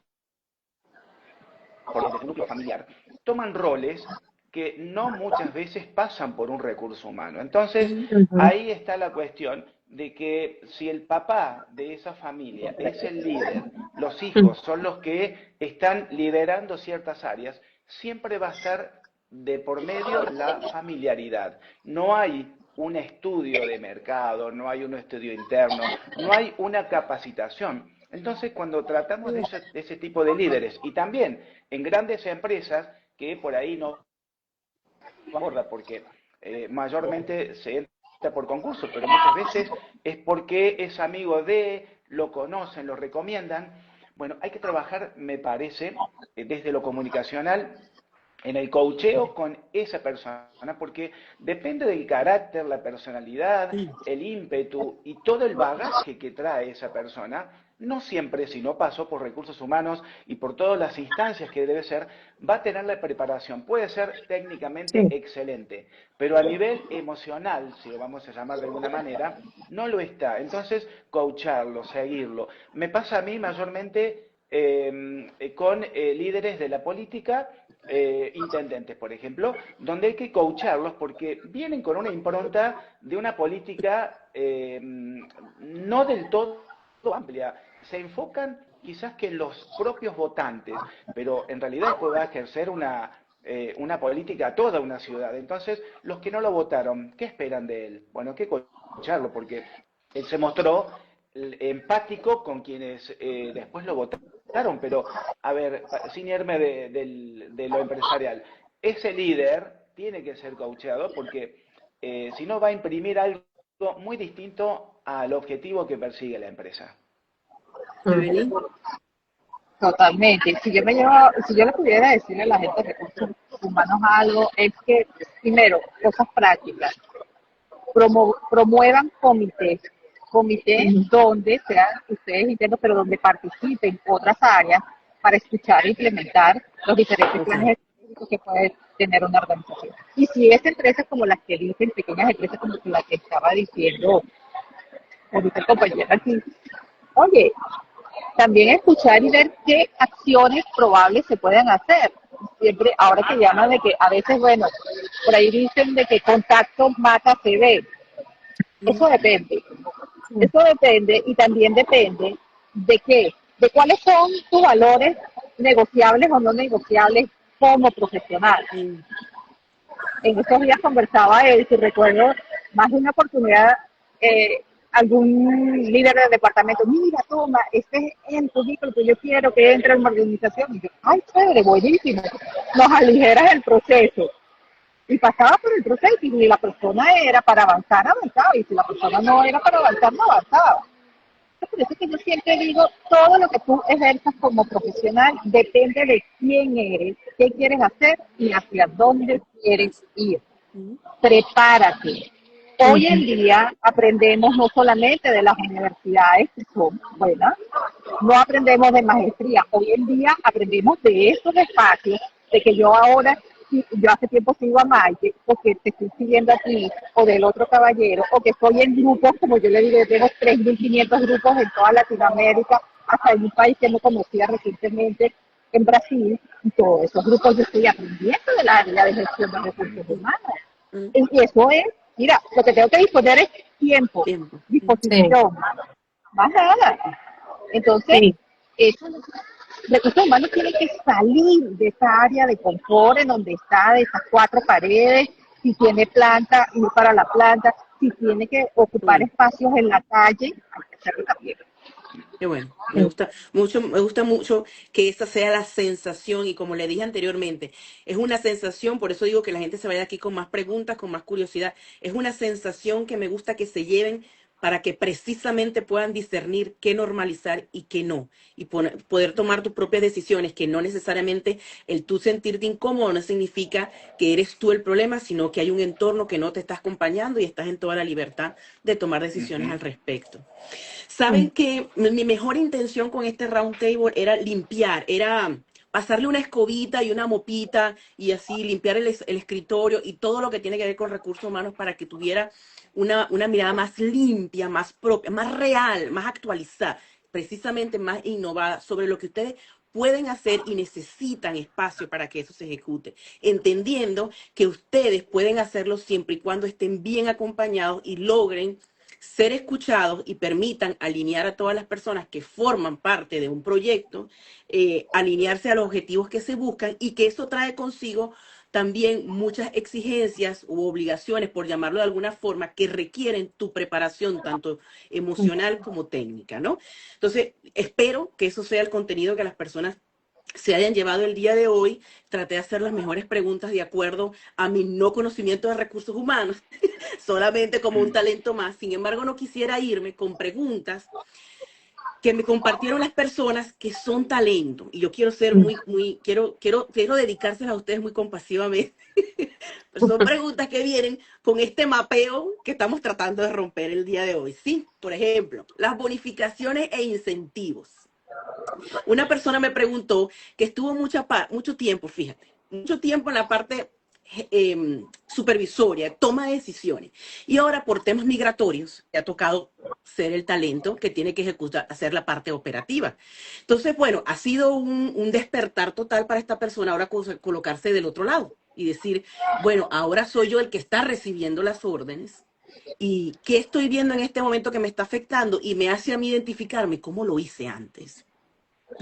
el núcleo familiar, toman roles que no muchas veces pasan por un recurso humano. Entonces, Ujú. ahí está la cuestión de que si el papá de esa familia es el líder, los hijos son los que están liderando ciertas áreas, siempre va a estar de por medio la familiaridad. No hay un estudio de mercado, no hay un estudio interno, no hay una capacitación. Entonces, cuando tratamos de ese tipo de líderes y también en grandes empresas que por ahí no aborda, porque mayormente se entra por concurso, pero muchas veces es porque es amigo de, lo conocen, lo recomiendan. Bueno, hay que trabajar, me parece, desde lo comunicacional en el coacheo con esa persona, porque depende del carácter, la personalidad, el ímpetu y todo el bagaje que trae esa persona, no siempre, si no pasó por recursos humanos y por todas las instancias que debe ser, va a tener la preparación. Puede ser técnicamente Sí. excelente, pero a nivel emocional, si lo vamos a llamar de alguna manera, no lo está. Entonces, coacharlo, seguirlo. Me pasa a mí mayormente con líderes de la política, intendentes, por ejemplo, donde hay que coacharlos porque vienen con una impronta de una política no del todo amplia. Se enfocan quizás que en los propios votantes, pero en realidad después va a ejercer una política a toda una ciudad. Entonces, los que no lo votaron, ¿qué esperan de él? Bueno, hay que coacharlo porque él se mostró empático con quienes después lo votaron, pero a ver, sin irme de lo empresarial, ese líder tiene que ser coacheado porque si no va a imprimir algo muy distinto al objetivo que persigue la empresa. Evelyn. Totalmente. Si yo le pudiera decirle a la gente de recursos humanos algo, es que, primero, cosas prácticas. Promuevan comités donde sean ustedes internos, pero donde participen otras áreas para escuchar e implementar los diferentes Ok. planes estratégicos que puede tener una organización. Y si es empresas como las que dicen, pequeñas empresas como la que estaba diciendo ahorita el compañero aquí, oye, también escuchar y ver qué acciones probables se pueden hacer. Siempre, ahora que llaman de que a veces, bueno, por ahí dicen de que contacto mata CV. Eso depende. Eso depende y también depende de qué, de cuáles son tus valores negociables o no negociables como profesional. Mm. En estos días conversaba él, si recuerdo, más de una oportunidad, algún líder del departamento, mira, toma, este es el currículo que yo quiero que entre en una organización. Y yo, ay, chévere, buenísimo, nos aligeras el proceso. Y pasaba por el proceso, y si la persona era para avanzar, avanzaba, y si la persona no era para avanzar, no avanzaba. Por eso que yo siempre digo, todo lo que tú ejerzas como profesional depende de quién eres, qué quieres hacer y hacia dónde quieres ir. Prepárate. Hoy en día aprendemos no solamente de las universidades que son buenas, no aprendemos de maestría, hoy en día aprendemos de estos espacios, de que yo ahora, yo hace tiempo sigo a Maite, porque te estoy siguiendo a ti, o del otro caballero, o que estoy en grupos, como yo le digo, yo tengo 3.500 grupos en toda Latinoamérica, hasta en un país que no conocía recientemente, en Brasil, y todos esos grupos yo estoy aprendiendo del área de gestión de recursos humanos. Y eso es, mira, lo que tengo que disponer es tiempo. Disposición, más nada. Entonces, eso, recursos humanos tienen que salir de esa área de confort en donde está, de esas 4 paredes, si tiene planta, ir para la planta, si tiene que ocupar espacios en la calle, hay que hacerlo también. Qué bueno, me gusta mucho que esa sea la sensación y como le dije anteriormente, es una sensación, por eso digo que la gente se vaya aquí con más preguntas, con más curiosidad, es una sensación que me gusta que se lleven para que precisamente puedan discernir qué normalizar y qué no, y poder tomar tus propias decisiones, que no necesariamente el tú sentirte incómodo no significa que eres tú el problema, sino que hay un entorno que no te está acompañando y estás en toda la libertad de tomar decisiones al respecto. Saben que mi mejor intención con este round table era limpiar, era pasarle una escobita y una mopita y así limpiar el escritorio y todo lo que tiene que ver con recursos humanos para que tuviera una mirada más limpia, más propia, más real, más actualizada, precisamente más innovada sobre lo que ustedes pueden hacer y necesitan espacio para que eso se ejecute, entendiendo que ustedes pueden hacerlo siempre y cuando estén bien acompañados y logren ser escuchados y permitan alinear a todas las personas que forman parte de un proyecto, alinearse a los objetivos que se buscan y que eso trae consigo también muchas exigencias u obligaciones, por llamarlo de alguna forma, que requieren tu preparación tanto emocional como técnica, ¿no? Entonces, espero que eso sea el contenido que las personas se hayan llevado el día de hoy. Traté de hacer las mejores preguntas de acuerdo a mi no conocimiento de recursos humanos, solamente como un talento más. Sin embargo, no quisiera irme con preguntas que me compartieron las personas que son talento. Y yo quiero ser quiero dedicárselas a ustedes muy compasivamente. Pero son preguntas que vienen con este mapeo que estamos tratando de romper el día de hoy. Sí, por ejemplo, las bonificaciones e incentivos. Una persona me preguntó que estuvo mucho tiempo, fíjate, mucho tiempo en la parte supervisoria, toma de decisiones. Y ahora por temas migratorios, le ha tocado ser el talento que tiene que ejecutar, hacer la parte operativa. Entonces, bueno, ha sido un despertar total para esta persona ahora colocarse del otro lado y decir, bueno, ahora soy yo el que está recibiendo las órdenes. ¿Y qué estoy viendo en este momento que me está afectando? Y me hace a mí identificarme cómo lo hice antes.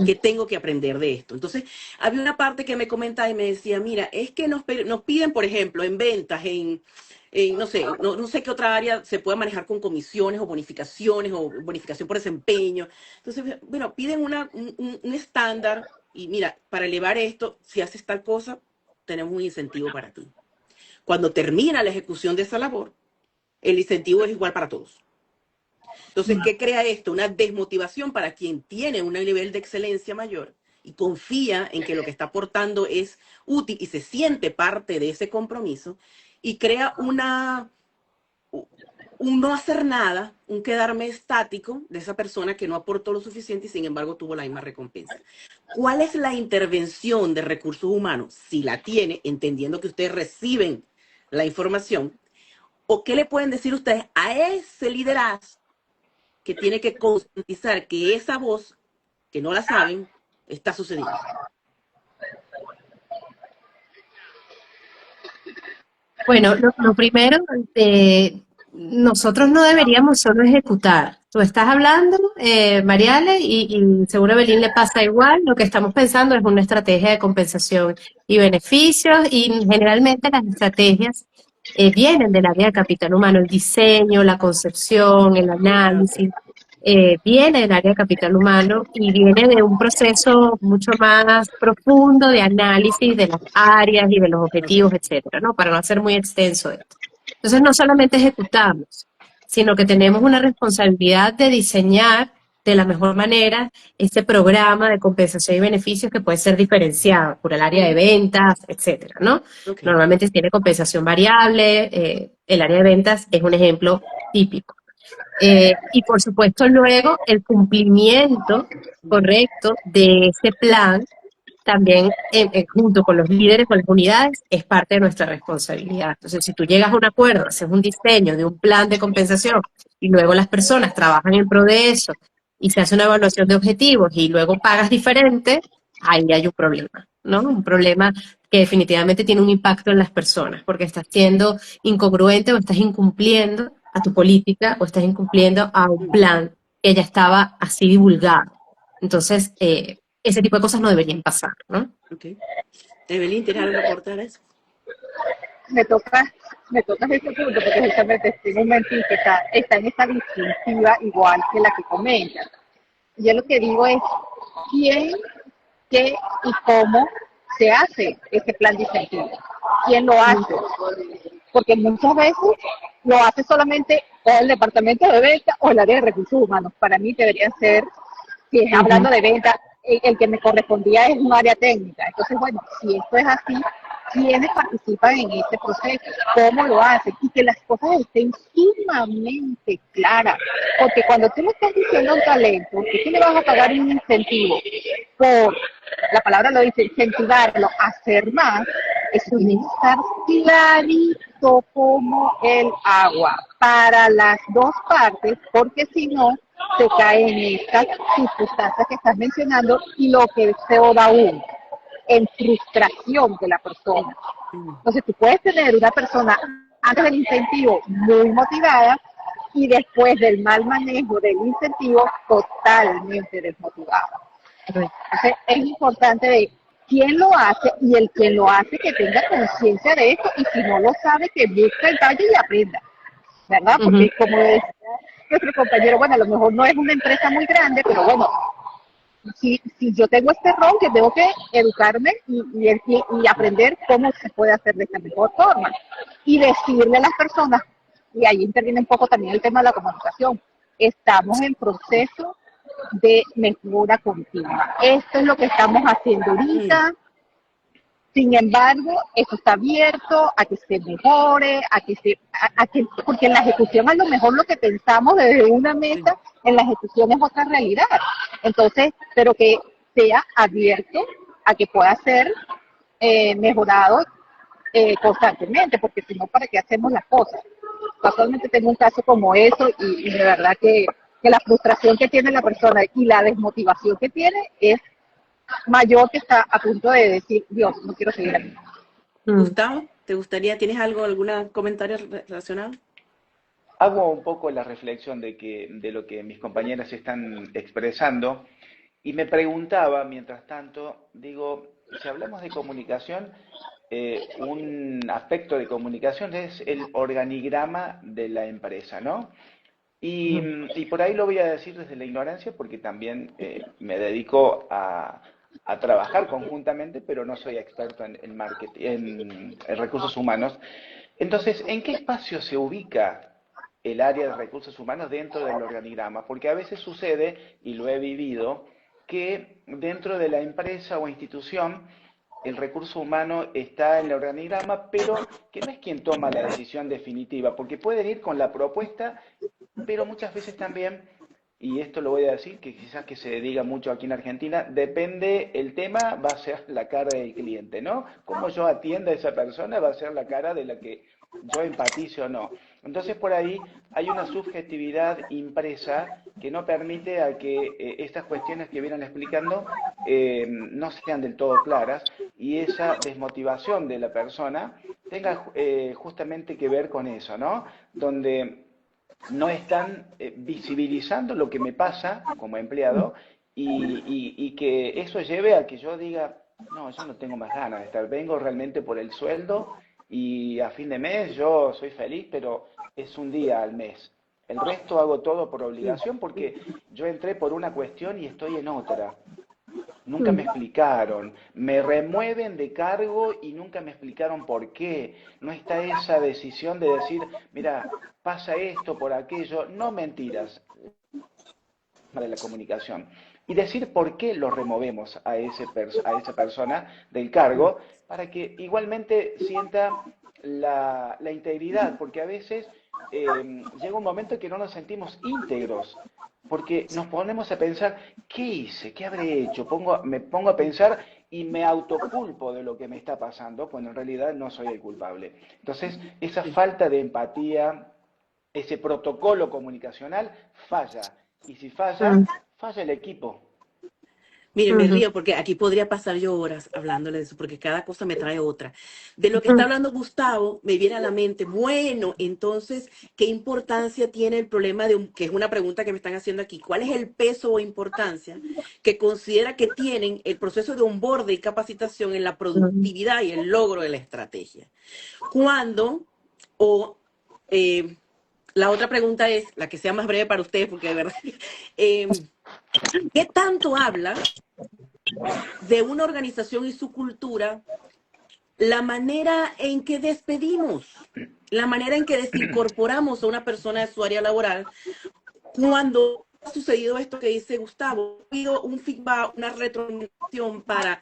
¿Qué tengo que aprender de esto? Entonces, había una parte que me comentaba y me decía, mira, es que nos piden, por ejemplo, en ventas, no sé, no sé qué otra área se puede manejar con comisiones o bonificación por desempeño. Entonces, bueno, piden un estándar y mira, para elevar esto, si haces tal cosa, tenemos un incentivo para ti. Cuando termina la ejecución de esa labor, el incentivo es igual para todos. Entonces, ¿qué crea esto? Una desmotivación para quien tiene un nivel de excelencia mayor y confía en que lo que está aportando es útil y se siente parte de ese compromiso y crea un no hacer nada, un quedarme estático de esa persona que no aportó lo suficiente y sin embargo tuvo la misma recompensa. ¿Cuál es la intervención de recursos humanos? Si la tiene, entendiendo que ustedes reciben la información, ¿o qué le pueden decir ustedes a ese liderazgo que tiene que concientizar que esa voz, que no la saben, está sucediendo? Bueno, lo primero, nosotros no deberíamos solo ejecutar. Tú estás hablando, Mariale, y seguro a Belín le pasa igual. Lo que estamos pensando es una estrategia de compensación y beneficios, y generalmente las estrategias vienen del área de capital humano, el diseño, la concepción, el análisis, viene del área de capital humano y viene de un proceso mucho más profundo de análisis de las áreas y de los Ok. objetivos, etcétera, ¿no? Para no hacer muy extenso esto. Entonces, no solamente ejecutamos, sino que tenemos una responsabilidad de diseñar de la mejor manera este programa de compensación y beneficios que puede ser diferenciado por el área de Ujú. ventas, etcétera, ¿no? Ok. Normalmente tiene compensación variable, el área de ventas es un ejemplo típico. Y por supuesto luego el cumplimiento correcto de ese plan, también junto con los líderes, con las unidades, es parte de nuestra responsabilidad. Entonces, si tú llegas a un acuerdo, haces un diseño de un plan de compensación y luego las personas trabajan en pro de eso y se hace una evaluación de objetivos y luego pagas diferente, ahí hay un problema, ¿no? Un problema que definitivamente tiene un impacto en las personas porque estás siendo incongruente o estás incumpliendo a tu política o estás incumpliendo a un Ujú. plan que ya estaba así divulgado. Entonces, ese tipo de cosas no deberían pasar, ¿no? Ok. Evelyn, ¿tienes algo que aportar a eso? me toca me toca ese punto porque justamente este momentito está en esa distintiva igual que la que comentas. Yo lo que digo es quién, qué y cómo se hace ese plan de incentivo. ¿Quién lo hace? Porque muchas veces lo hace solamente el departamento de venta o el área de recursos humanos. Para mí deberían ser, si es Ujú, hablando de venta, el que me correspondía es un área técnica. Entonces, bueno, si esto es así, ¿quiénes participan en este proceso? ¿Cómo lo hacen? Y que las cosas estén sumamente claras. Porque cuando tú le estás diciendo a un talento que tú le vas a pagar un incentivo por, la palabra lo dice, incentivarlo a hacer más, eso tiene que ujú. estar clarito como el agua para las dos partes, porque si no, se cae en estas circunstancias que estás mencionando y lo que es peor aún, en frustración de la persona. Ujú. Entonces, tú puedes tener una persona antes del incentivo muy motivada y después del mal manejo del incentivo totalmente desmotivada. Correcto. Entonces, es importante de quién lo hace y el que lo hace que tenga conciencia de esto y si no lo sabe, que busque el talle y aprenda, ¿verdad? Ujú, Porque como decía nuestro compañero, bueno, a lo mejor no es una empresa muy grande, pero bueno, si yo tengo este rol, que tengo que educarme y aprender cómo se puede hacer de esta mejor forma. Y decirle a las personas, y ahí interviene un poco también el tema de la comunicación, estamos en proceso de mejora continua. Esto es lo que estamos haciendo Mm. ahorita. Sin embargo, eso está abierto a que se mejore, porque en la ejecución a lo mejor lo que pensamos desde una Sí. meta, en la ejecución es otra realidad. Entonces, pero que sea abierto a que pueda ser mejorado constantemente, porque si no, ¿para qué hacemos las cosas? Casualmente tengo un caso como eso y de verdad que la frustración que tiene la persona y la desmotivación que tiene es mayor, que está a punto de decir, Dios, no quiero seguir aquí. mm. Gustavo, ¿te gustaría, tienes algo, algún comentario relacionado? Hago un poco la reflexión de lo que mis compañeras están expresando y me preguntaba, mientras tanto, digo, si hablamos de comunicación, un aspecto de comunicación es el organigrama de la empresa, ¿no? Ujú. Y por ahí lo voy a decir desde la ignorancia porque también me dedico a trabajar conjuntamente, pero no soy experto en marketing, en recursos humanos. Entonces, ¿en qué espacio se ubica el área de recursos humanos dentro del organigrama? Porque a veces sucede, y lo he vivido, que dentro de la empresa o institución el recurso humano está en el organigrama, pero que no es quien toma la decisión definitiva, porque pueden ir con la propuesta, pero muchas veces también, y esto lo voy a decir, que quizás que se diga mucho aquí en Argentina, depende el tema, va a ser la cara del cliente, ¿no? Cómo yo atienda a esa persona va a ser la cara de la que yo empatice o no. Entonces por ahí hay una subjetividad impresa que no permite a que estas cuestiones que vienen explicando no sean del todo claras y esa desmotivación de la persona tenga justamente que ver con eso, ¿no? Donde no están visibilizando lo que me pasa como empleado y que eso lleve a que yo diga, no, yo no tengo más ganas de estar, vengo realmente por el sueldo y a fin de mes yo soy feliz, pero es un día al mes. El resto hago todo por obligación porque yo entré por una cuestión y estoy en otra. Nunca me explicaron, me remueven de cargo y nunca me explicaron por qué. No está esa decisión de decir, mira, pasa esto por aquello, no mentiras de la comunicación. Y decir por qué lo removemos a esa persona del cargo para que igualmente sienta la integridad, porque a veces llega un momento en que no nos sentimos íntegros, porque nos ponemos a pensar, ¿qué hice? ¿Qué habré hecho? Me pongo a pensar y me autoculpo de lo que me está pasando, cuando en realidad no soy el culpable. Entonces, esa falta de empatía, ese protocolo comunicacional falla. Y si falla, falla el equipo. Miren, me río porque aquí podría pasar yo horas hablándole de eso, porque cada cosa me trae otra. De lo que está hablando Gustavo, me viene a la mente, bueno, entonces, ¿qué importancia tiene el problema que es una pregunta que me están haciendo aquí? ¿Cuál es el peso o importancia que considera que tienen el proceso de onboarding y capacitación en la productividad y el logro de la estrategia? La otra pregunta es, la que sea más breve para ustedes, porque de verdad, ¿qué tanto habla de una organización y su cultura la manera en que despedimos, la manera en que desincorporamos a una persona de su área laboral cuando ha sucedido esto que dice Gustavo? Ha habido un feedback, una retroalimentación para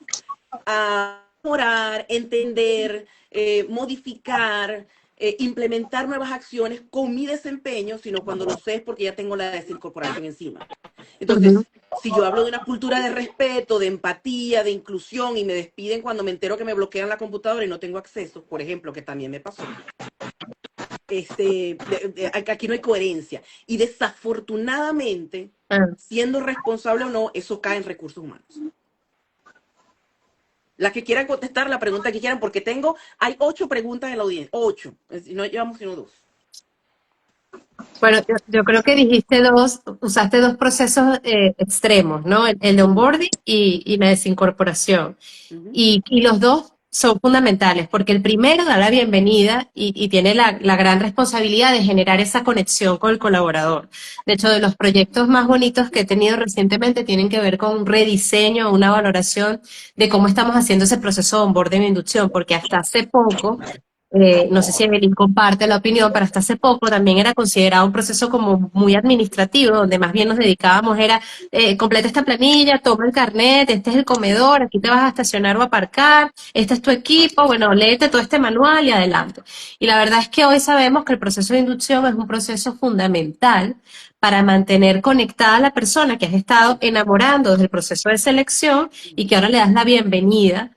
mejorar, entender, modificar, implementar nuevas acciones con mi desempeño, sino cuando lo sé es porque ya tengo la desincorporación encima. Entonces, si yo hablo de una cultura de respeto, de empatía, de inclusión y me despiden cuando me entero que me bloquean la computadora y no tengo acceso, por ejemplo, que también me pasó, aquí no hay coherencia. Y desafortunadamente, siendo responsable o no, eso cae en recursos humanos. Las que quieran contestar la pregunta que quieran, porque hay 8 preguntas en la audiencia, 8, no llevamos sino 2. Bueno, yo creo que usaste dos procesos extremos, ¿no? El de onboarding y la desincorporación. Y los dos son fundamentales, porque el primero da la bienvenida y tiene la gran responsabilidad de generar esa conexión con el colaborador. De hecho, de los proyectos más bonitos que he tenido recientemente tienen que ver con un rediseño, una valoración de cómo estamos haciendo ese proceso de onboarding e inducción, porque hasta hace poco no sé si Evelyn comparte la opinión, pero hasta hace poco también era considerado un proceso como muy administrativo, donde más bien nos dedicábamos completa esta planilla, toma el carnet, este es el comedor, aquí te vas a estacionar o aparcar, este es tu equipo, bueno, léete todo este manual y adelante. Y la verdad es que hoy sabemos que el proceso de inducción es un proceso fundamental para mantener conectada a la persona que has estado enamorando desde el proceso de selección y que ahora le das la bienvenida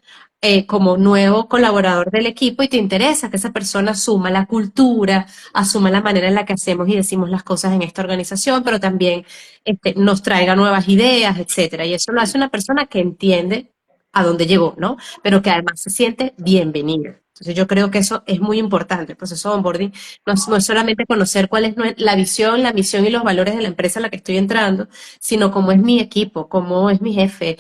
como nuevo colaborador del equipo y te interesa que esa persona asuma la cultura, asuma la manera en la que hacemos y decimos las cosas en esta organización, pero también nos traiga nuevas ideas, etcétera. Y eso lo hace una persona que entiende a dónde llegó, ¿no? Pero que además se siente bienvenida. Entonces yo creo que eso es muy importante. El proceso de onboarding no es solamente conocer cuál es la visión, la misión y los valores de la empresa a la que estoy entrando, sino cómo es mi equipo, cómo es mi jefe,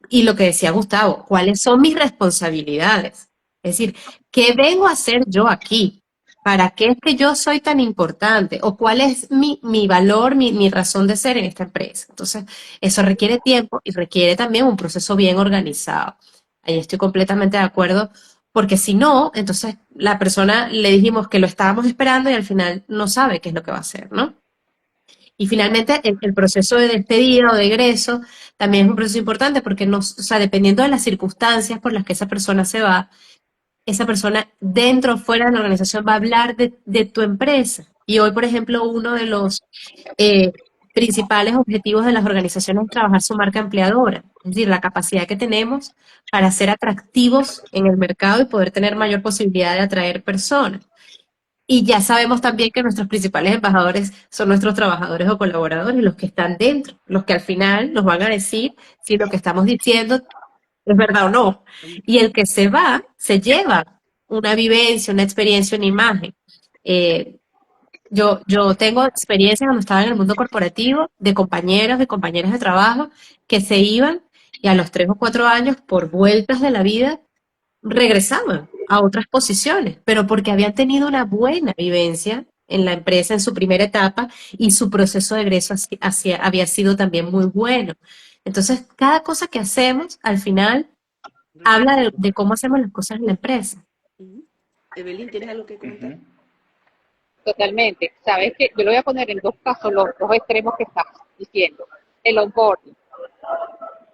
y lo que decía Gustavo, ¿cuáles son mis responsabilidades? Es decir, ¿qué vengo a hacer yo aquí? ¿Para qué es que yo soy tan importante? ¿O cuál es mi valor, mi razón de ser en esta empresa? Entonces, eso requiere tiempo y requiere también un proceso bien organizado. Ahí estoy completamente de acuerdo, porque si no, entonces la persona le dijimos que lo estábamos esperando y al final no sabe qué es lo que va a hacer, ¿no? Y finalmente, el proceso de despedida o de egreso también es un proceso importante porque dependiendo de las circunstancias por las que esa persona se va, esa persona dentro o fuera de la organización va a hablar de tu empresa. Y hoy, por ejemplo, uno de los principales objetivos de las organizaciones es trabajar su marca empleadora, es decir, la capacidad que tenemos para ser atractivos en el mercado y poder tener mayor posibilidad de atraer personas. Y ya sabemos también que nuestros principales embajadores son nuestros trabajadores o colaboradores, los que están dentro, los que al final nos van a decir si lo que estamos diciendo es verdad o no. Y el que se va, se lleva una vivencia, una experiencia, una imagen. Yo tengo experiencias cuando estaba en el mundo corporativo de compañeros, de compañeras de trabajo que se iban y a los 3 o 4 años, por vueltas de la vida, regresaban. a otras posiciones, pero porque habían tenido una buena vivencia en la empresa en su primera etapa y su proceso de egreso había sido también muy bueno. Entonces, cada cosa que hacemos al final habla de cómo hacemos las cosas en la empresa. Ujú. Evelyn, ¿tienes algo que comentar? Ujú. Totalmente. Sabes que yo lo voy a poner en dos casos, los dos extremos que estás diciendo. El onboarding.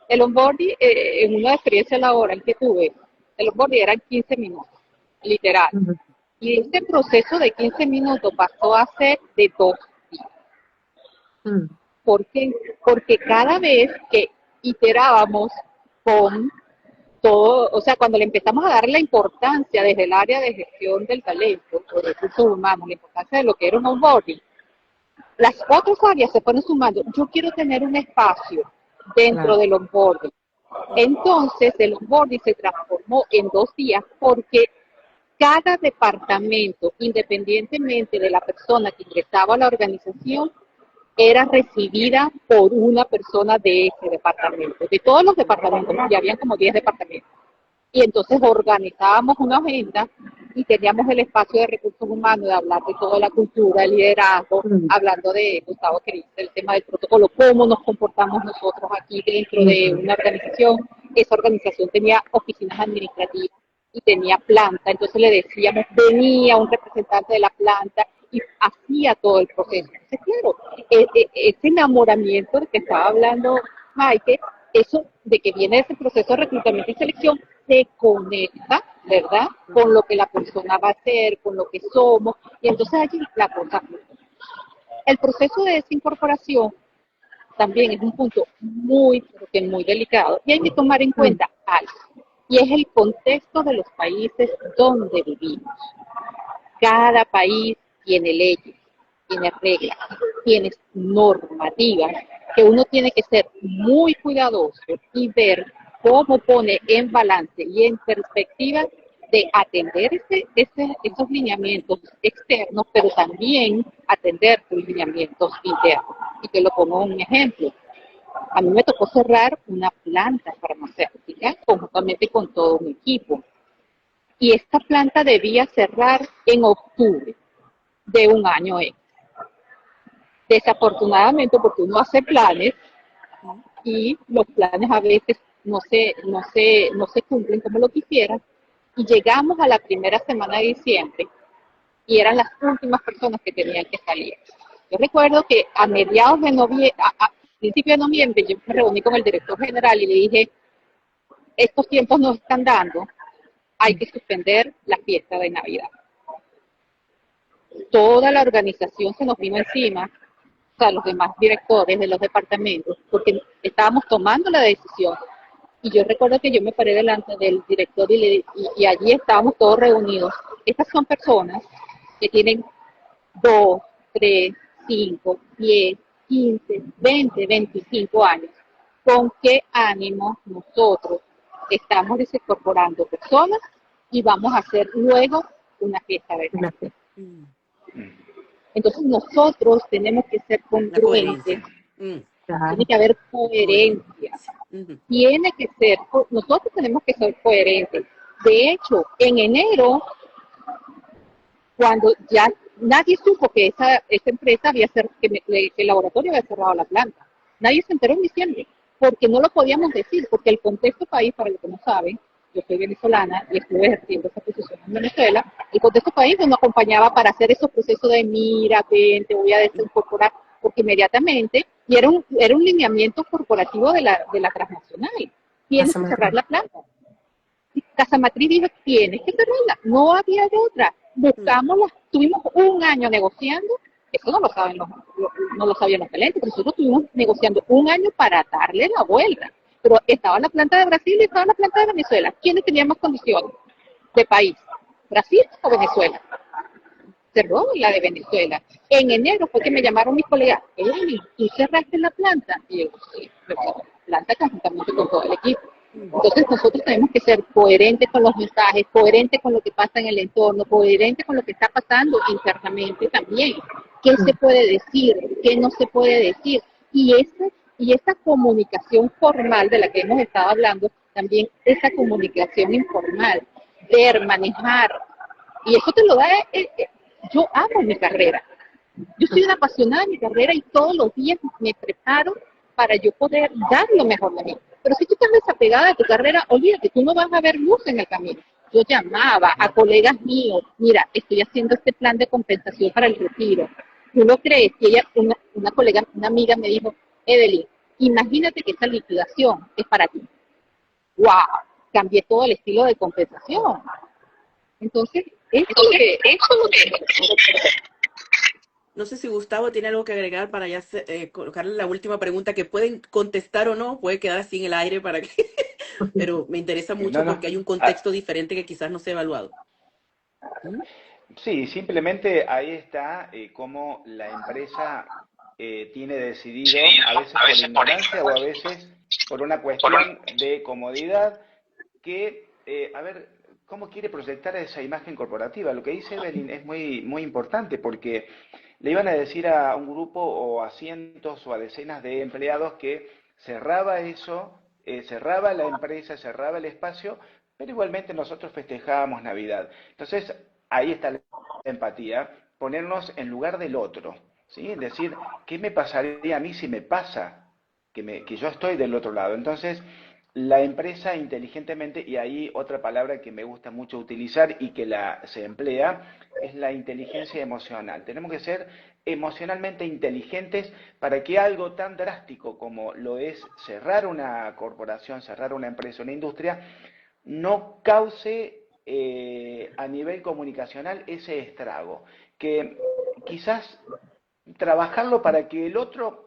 El onboarding, en una experiencia laboral que tuve, el onboarding eran 15 minutos, literal. Ujú, Y este proceso de 15 minutos pasó a ser de 2 días. ujú, ¿Por qué? Porque cada vez que iterábamos con todo, o sea, cuando le empezamos a dar la importancia desde el área de gestión del talento o de recursos humanos, la importancia de lo que era un onboarding, las otras áreas se fueron sumando. Yo quiero tener un espacio dentro claro. del onboarding. Entonces, el onboarding se transformó en 2 días porque cada departamento, independientemente de la persona que ingresaba a la organización, era recibida por una persona de ese departamento, de todos los departamentos, ya habían como 10 departamentos. Y entonces organizábamos una agenda y teníamos el espacio de recursos humanos de hablar de toda la cultura, el liderazgo, Ujú, hablando de, Gustavo, que dice el tema del protocolo, cómo nos comportamos nosotros aquí dentro de ujú, una organización. Esa organización tenía oficinas administrativas y tenía planta, entonces le decíamos, venía un representante de la planta y hacía todo el proceso. Entonces, claro, ese enamoramiento del que estaba hablando Maite, eso de que viene ese proceso de reclutamiento y selección, se conecta, ¿verdad? Con lo que la persona va a hacer, con lo que somos, y entonces allí la cosa. El proceso de desincorporación también es un punto muy, pero que muy delicado, y hay que tomar en ujú, cuenta algo, y es el contexto de los países donde vivimos. Cada país tiene leyes, tiene reglas, tiene normativas que uno tiene que ser muy cuidadoso y ver cómo pone en balance y en perspectiva de atender esos lineamientos externos, pero también atender sus lineamientos internos. Y te lo pongo un ejemplo. A mí me tocó cerrar una planta farmacéutica conjuntamente con todo un equipo. Y esta planta debía cerrar en octubre de un año extra. Desafortunadamente, porque uno hace planes Ujú. y los planes a veces no se cumplen como lo quisieran, y llegamos a la primera semana de diciembre y eran las últimas personas que tenían que salir. Yo recuerdo que a mediados de noviembre, a principios de noviembre, yo me reuní con el director general y le dije, estos tiempos nos están dando, hay que suspender la fiesta de Navidad. Toda la organización se nos vino encima, o sea, los demás directores de los departamentos, porque estábamos tomando la decisión. Y yo recuerdo que yo me paré delante del director y allí estábamos todos reunidos. Estas son personas que tienen 2, 3, 5, 10, 15, 20, 25 años. ¿Con qué ánimo nosotros estamos desincorporando personas y vamos a hacer luego una fiesta de una Navidad? fe. Mm. Entonces nosotros tenemos que ser La congruentes, coherencia. Mm. tiene Claro. que haber coherencia, Coherencia. Ujú. tiene que ser, nosotros tenemos que ser coherentes. De hecho, en enero, cuando ya nadie supo que esa empresa que el laboratorio había cerrado la planta, nadie se enteró en diciembre, porque no lo podíamos decir, porque el contexto país, para los que no saben, yo soy venezolana y estuve ejerciendo esa posición en Venezuela, el contexto país nos acompañaba para hacer esos procesos de mira, ven, te voy a desincorporar, porque inmediatamente, y era un lineamiento corporativo de la transnacional, tienes Pasa que más cerrar rápido. la planta. Casa Matriz dijo, tienes que cerrarla, no había de otra. Mm. Tuvimos un año negociando, eso no lo saben no lo sabían los talentos, pero nosotros estuvimos negociando un año para darle la vuelta. Pero estaba la planta de Brasil y estaba la planta de Venezuela. ¿Quiénes tenían más condiciones de país? ¿Brasil o Venezuela? Cerró la de Venezuela. En enero fue que me llamaron mis colegas, ¿tú cerraste la planta? Y yo, sí, cerré la planta conjuntamente con todo el equipo. Mm. Entonces nosotros tenemos que ser coherentes con los mensajes, coherentes con lo que pasa en el entorno, coherentes con lo que está pasando internamente también. ¿Qué se puede decir? ¿Qué no se puede decir? Y esa comunicación formal de la que hemos estado hablando, también esa comunicación informal. ver, manejar. Y eso te lo da, yo amo mi carrera. Yo soy una apasionada de mi carrera y todos los días me preparo para yo poder dar lo mejor de mí. Pero si tú estás desapegada de tu carrera, olvídate, tú no vas a ver luz en el camino. Yo llamaba a colegas míos, mira, estoy haciendo este plan de compensación para el retiro. ¿Tú no crees? Que ella, una colega, una amiga me dijo, Evelyn, imagínate que esa liquidación es para ti. ¡Wow! Cambié todo el estilo de compensación. Entonces, No sé si Gustavo tiene algo que agregar para ya colocarle la última pregunta que pueden contestar o no, puede quedar así en el aire para que, pero me interesa mucho No, porque hay no. un contexto diferente que quizás no se ha evaluado. ¿Mm? Sí, simplemente ahí está cómo la empresa tiene decidido, a veces por ignorancia o a veces por una cuestión de comodidad, que, a ver, cómo quiere proyectar esa imagen corporativa. Lo que dice Evelyn es muy importante porque le iban a decir a un grupo o a cientos o a decenas de empleados que cerraba eso, cerraba la empresa, cerraba el espacio, pero igualmente nosotros festejábamos Navidad. Entonces, ahí está la empatía, ponernos en lugar del otro, ¿sí? Es decir, ¿qué me pasaría a mí si me pasa que yo estoy del otro lado? Entonces, la empresa inteligentemente, y ahí otra palabra que me gusta mucho utilizar y que se emplea, es la inteligencia emocional. Tenemos que ser emocionalmente inteligentes para que algo tan drástico como lo es cerrar una corporación, cerrar una empresa, una industria, no cause a nivel comunicacional ese estrago. Que quizás trabajarlo para que el otro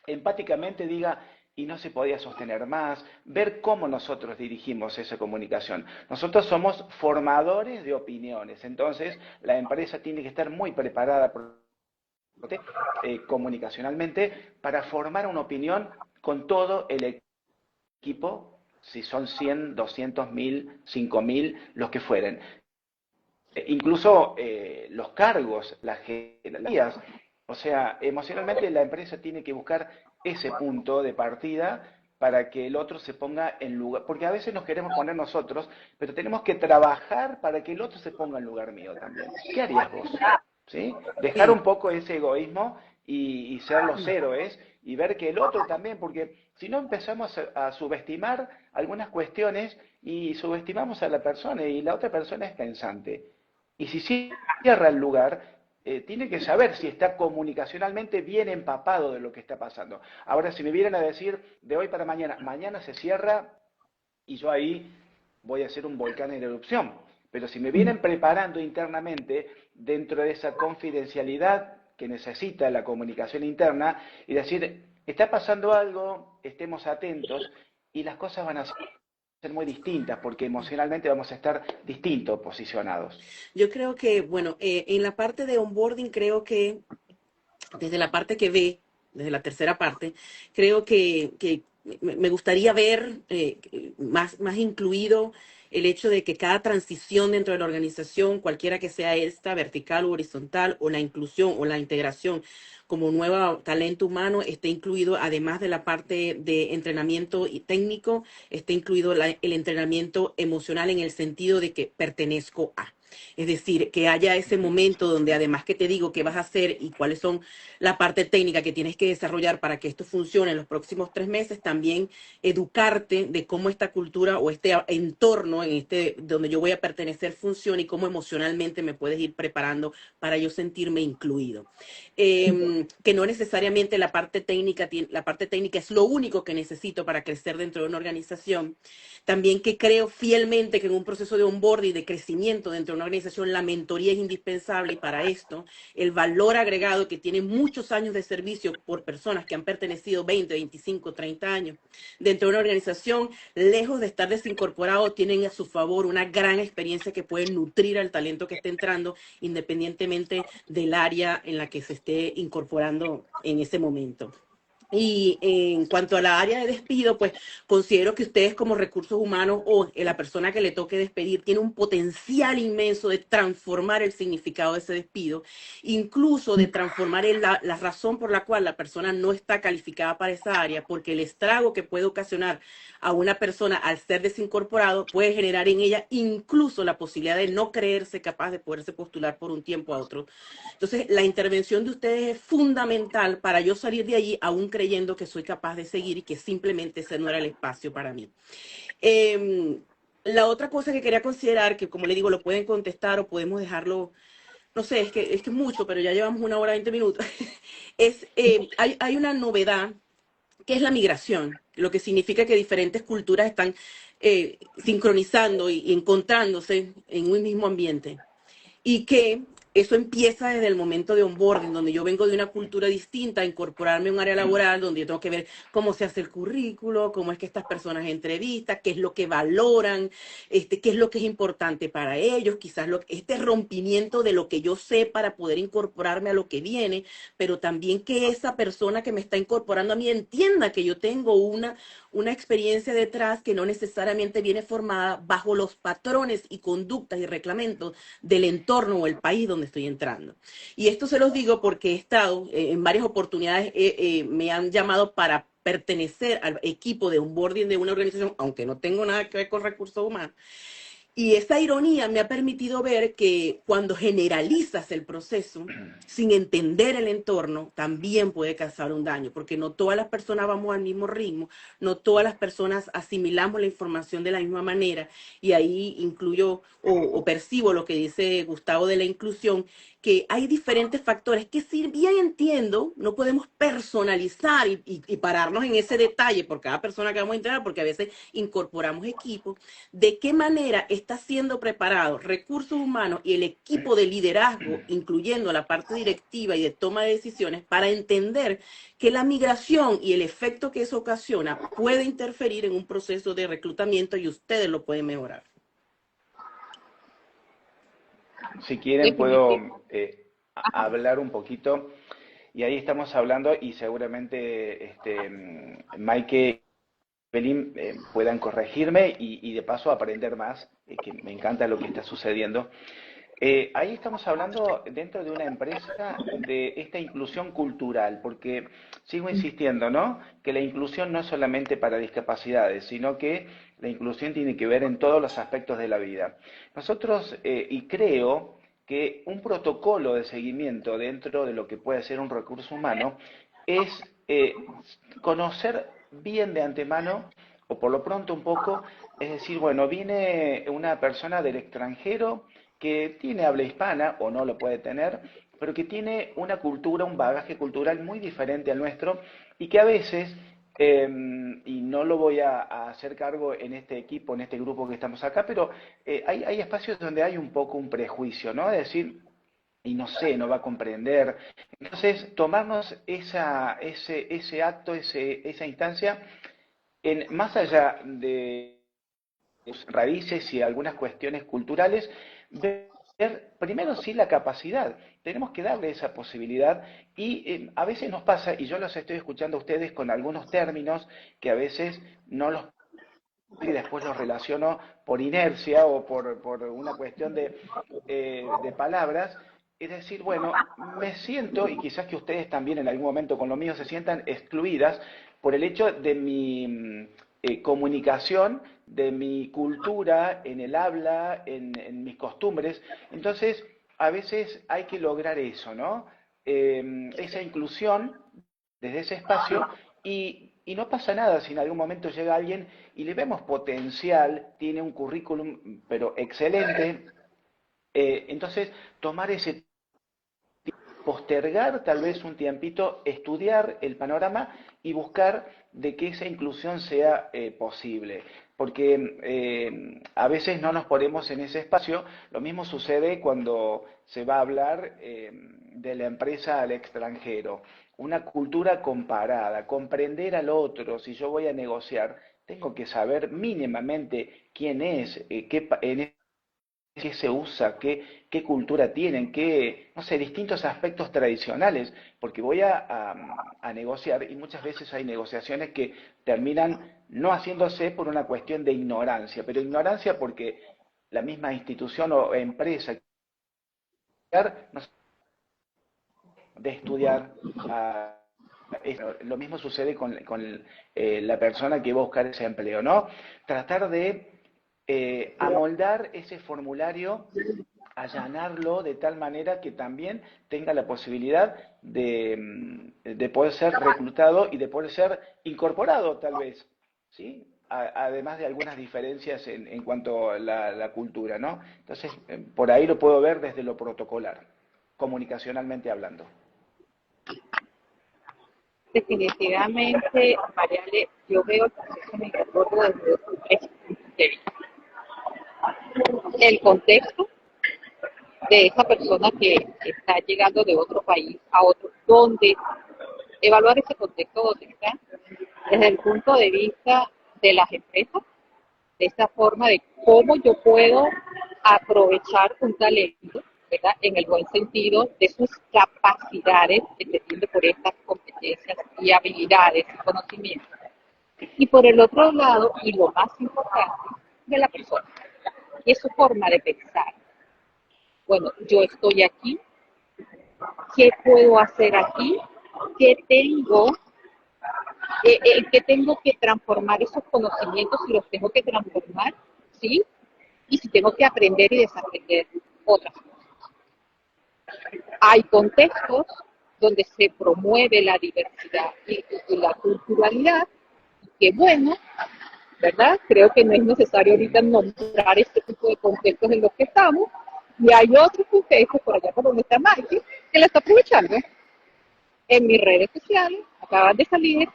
empáticamente diga, y no se podía sostener más, ver cómo nosotros dirigimos esa comunicación. Nosotros somos formadores de opiniones, entonces la empresa tiene que estar muy preparada comunicacionalmente para formar una opinión con todo el equipo, si son 100, 200, 1000, 5000, los que fueren. Incluso los cargos, las jerarquías. O sea, emocionalmente la empresa tiene que buscar ese punto de partida para que el otro se ponga en lugar, porque a veces nos queremos poner nosotros, pero tenemos que trabajar para que el otro se ponga en lugar mío también. ¿Qué harías vos? ¿Sí? Dejar Sí. un poco ese egoísmo y ser los héroes y ver que el otro también, porque si no empezamos a subestimar algunas cuestiones y subestimamos a la persona y la otra persona es pensante. Y si cierra el lugar, tiene que saber si está comunicacionalmente bien empapado de lo que está pasando. Ahora, si me vienen a decir de hoy para mañana, mañana se cierra y yo ahí voy a hacer un volcán en erupción. Pero si me vienen preparando internamente dentro de esa confidencialidad que necesita la comunicación interna y decir, está pasando algo, estemos atentos y las cosas van a ser muy distintas porque emocionalmente vamos a estar distintos posicionados. Yo creo que, bueno, en la parte de onboarding creo que desde la parte que ve, desde la tercera parte, creo que me gustaría ver más incluido el hecho de que cada transición dentro de la organización, cualquiera que sea esta, vertical o horizontal, o la inclusión o la integración como nuevo talento humano, esté incluido, además de la parte de entrenamiento y técnico, esté incluido el entrenamiento emocional en el sentido de que pertenezco a. Es decir, que haya ese momento donde además que te digo qué vas a hacer y cuáles son la parte técnica que tienes que desarrollar para que esto funcione en los próximos 3 meses, también educarte de cómo esta cultura o este entorno en este donde yo voy a pertenecer funciona y cómo emocionalmente me puedes ir preparando para yo sentirme incluido. Que no necesariamente la parte técnica es lo único que necesito para crecer dentro de una organización. También que creo fielmente que en un proceso de onboarding y de crecimiento dentro de una organización la mentoría es indispensable y para esto el valor agregado que tiene muchos años de servicio por personas que han pertenecido 20, 25, 30 años dentro de una organización, lejos de estar desincorporados, tienen a su favor una gran experiencia que puede nutrir al talento que esté entrando independientemente del área en la que se esté incorporando en ese momento. Y en cuanto a la área de despido, pues considero que ustedes como recursos humanos o la persona que le toque despedir tiene un potencial inmenso de transformar el significado de ese despido, incluso de transformar la razón por la cual la persona no está calificada para esa área, porque el estrago que puede ocasionar a una persona al ser desincorporado puede generar en ella incluso la posibilidad de no creerse capaz de poderse postular por un tiempo a otro. Entonces, la intervención de ustedes es fundamental para yo salir de allí aún creyendo que soy capaz de seguir y que simplemente ese no era el espacio para mí. La otra cosa que quería considerar, que como le digo, lo pueden contestar o podemos dejarlo, no sé, es que es mucho, pero ya llevamos 1 hora 20 minutos, hay una novedad que es la migración, lo que significa que diferentes culturas están sincronizando y encontrándose en un mismo ambiente y que eso empieza desde el momento de onboarding, donde yo vengo de una cultura distinta, a incorporarme a un área laboral, donde yo tengo que ver cómo se hace el currículo, cómo es que estas personas entrevistan, qué es lo que valoran, qué es lo que es importante para ellos, quizás este rompimiento de lo que yo sé para poder incorporarme a lo que viene, pero también que esa persona que me está incorporando a mí entienda que yo tengo una experiencia detrás que no necesariamente viene formada bajo los patrones y conductas y reglamentos del entorno o el país donde estoy entrando. Y esto se los digo porque he estado en varias oportunidades, me han llamado para pertenecer al equipo de onboarding de una organización, aunque no tengo nada que ver con recursos humanos, y esa ironía me ha permitido ver que cuando generalizas el proceso, sin entender el entorno, también puede causar un daño, porque no todas las personas vamos al mismo ritmo, no todas las personas asimilamos la información de la misma manera, y ahí incluyo o percibo lo que dice Gustavo de la inclusión, que hay diferentes factores que si bien entiendo, no podemos personalizar y pararnos en ese detalle por cada persona que vamos a entrenar, porque a veces incorporamos equipos, de qué manera está siendo preparado recursos humanos y el equipo de liderazgo, incluyendo la parte directiva y de toma de decisiones, para entender que la migración y el efecto que eso ocasiona puede interferir en un proceso de reclutamiento y ustedes lo pueden mejorar. Si quieren Definitivo. puedo hablar un poquito, y ahí estamos hablando y seguramente Maike, Belín, puedan corregirme y de paso aprender más, que me encanta lo que está sucediendo. Ahí estamos hablando dentro de una empresa de esta inclusión cultural, porque sigo insistiendo, ¿no? Que la inclusión no es solamente para discapacidades, sino que la inclusión tiene que ver en todos los aspectos de la vida. Nosotros, y creo que un protocolo de seguimiento dentro de lo que puede ser un recurso humano es conocer bien de antemano, o por lo pronto un poco, es decir, bueno, viene una persona del extranjero que tiene habla hispana o no lo puede tener, pero que tiene una cultura, un bagaje cultural muy diferente al nuestro y que a veces, y no lo voy a hacer cargo en este equipo, en este grupo que estamos acá, pero hay espacios donde hay un poco un prejuicio, ¿no? Es decir, y no sé, no va a comprender. Entonces, tomarnos ese acto, esa instancia, más allá de raíces y algunas cuestiones culturales, ver primero sí la capacidad. Tenemos que darle esa posibilidad y a veces nos pasa, y yo los estoy escuchando a ustedes con algunos términos que a veces no los y después los relaciono por inercia o por una cuestión de palabras. Es decir, bueno, me siento, y quizás que ustedes también en algún momento con lo mío se sientan excluidas por el hecho de mi comunicación, de mi cultura, en el habla, en mis costumbres. Entonces, a veces hay que lograr eso, ¿no? Esa inclusión desde ese espacio y no pasa nada si en algún momento llega alguien y le vemos potencial, tiene un currículum pero excelente, entonces tomar ese postergar tal vez un tiempito, estudiar el panorama y buscar de que esa inclusión sea posible. Porque a veces no nos ponemos en ese espacio. Lo mismo sucede cuando se va a hablar de la empresa al extranjero. Una cultura comparada, comprender al otro. Si yo voy a negociar, tengo que saber mínimamente quién es, en qué se usa, qué cultura tienen, qué, no sé, distintos aspectos tradicionales, porque voy a negociar y muchas veces hay negociaciones que terminan no haciéndose por una cuestión de ignorancia, pero ignorancia porque la misma institución o empresa no sé, de estudiar. Lo mismo sucede con la persona que va a buscar ese empleo, ¿no? Tratar de amoldar ese formulario, allanarlo de tal manera que también tenga la posibilidad de poder ser reclutado y de poder ser incorporado, tal vez, ¿sí? Además de algunas diferencias en cuanto a la cultura, ¿no? Entonces, por ahí lo puedo ver desde lo protocolar, comunicacionalmente hablando. Definitivamente, Mariale, yo veo el proceso migratorio desde tres puntos de vista. El contexto de esa persona que está llegando de otro país a otro, donde evaluar ese contexto donde está, desde el punto de vista de las empresas, de esa forma de cómo yo puedo aprovechar un talento, ¿verdad? En el buen sentido de sus capacidades, entendiendo por estas competencias y habilidades y conocimientos. Y por el otro lado, y lo más importante, de la persona, y es su forma de pensar. Bueno, yo estoy aquí, ¿qué puedo hacer aquí? ¿Qué tengo? ¿Qué tengo que transformar esos conocimientos si los tengo que transformar? ¿Sí? Y si tengo que aprender y desaprender otras cosas. Hay contextos donde se promueve la diversidad y la culturalidad, que bueno, ¿verdad? Creo que no es necesario ahorita nombrar este tipo de contextos en los que estamos, y hay otros contextos, por allá por donde está Mikey, que la está aprovechando. En mis redes sociales acaban de salir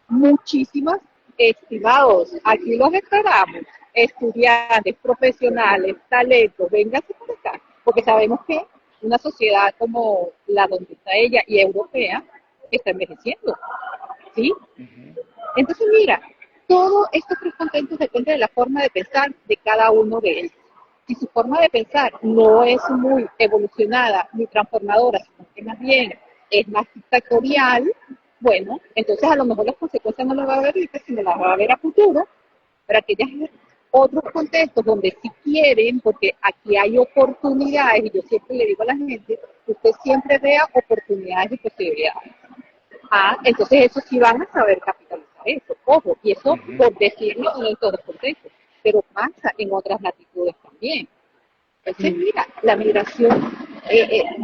muchísimas, estimados, aquí los esperamos, estudiantes, profesionales, talentos, vénganse por acá, porque sabemos que una sociedad como la donde está ella y europea está envejeciendo, ¿sí? Entonces, mira, todos estos tres contentos depende de la forma de pensar de cada uno de ellos. Si su forma de pensar no es muy evolucionada ni transformadora, sino que más bien es más dictatorial, bueno, entonces a lo mejor las consecuencias no las va a ver ahorita, sino las va a ver a futuro, para aquellos otros contextos donde sí quieren, porque aquí hay oportunidades, y yo siempre le digo a la gente, que usted siempre vea oportunidades y posibilidades. Entonces eso sí van a saber capitalizar eso, ojo, y eso por decirlo no en todos los contextos, pero pasa en otras latitudes también. Entonces, mira, la migración,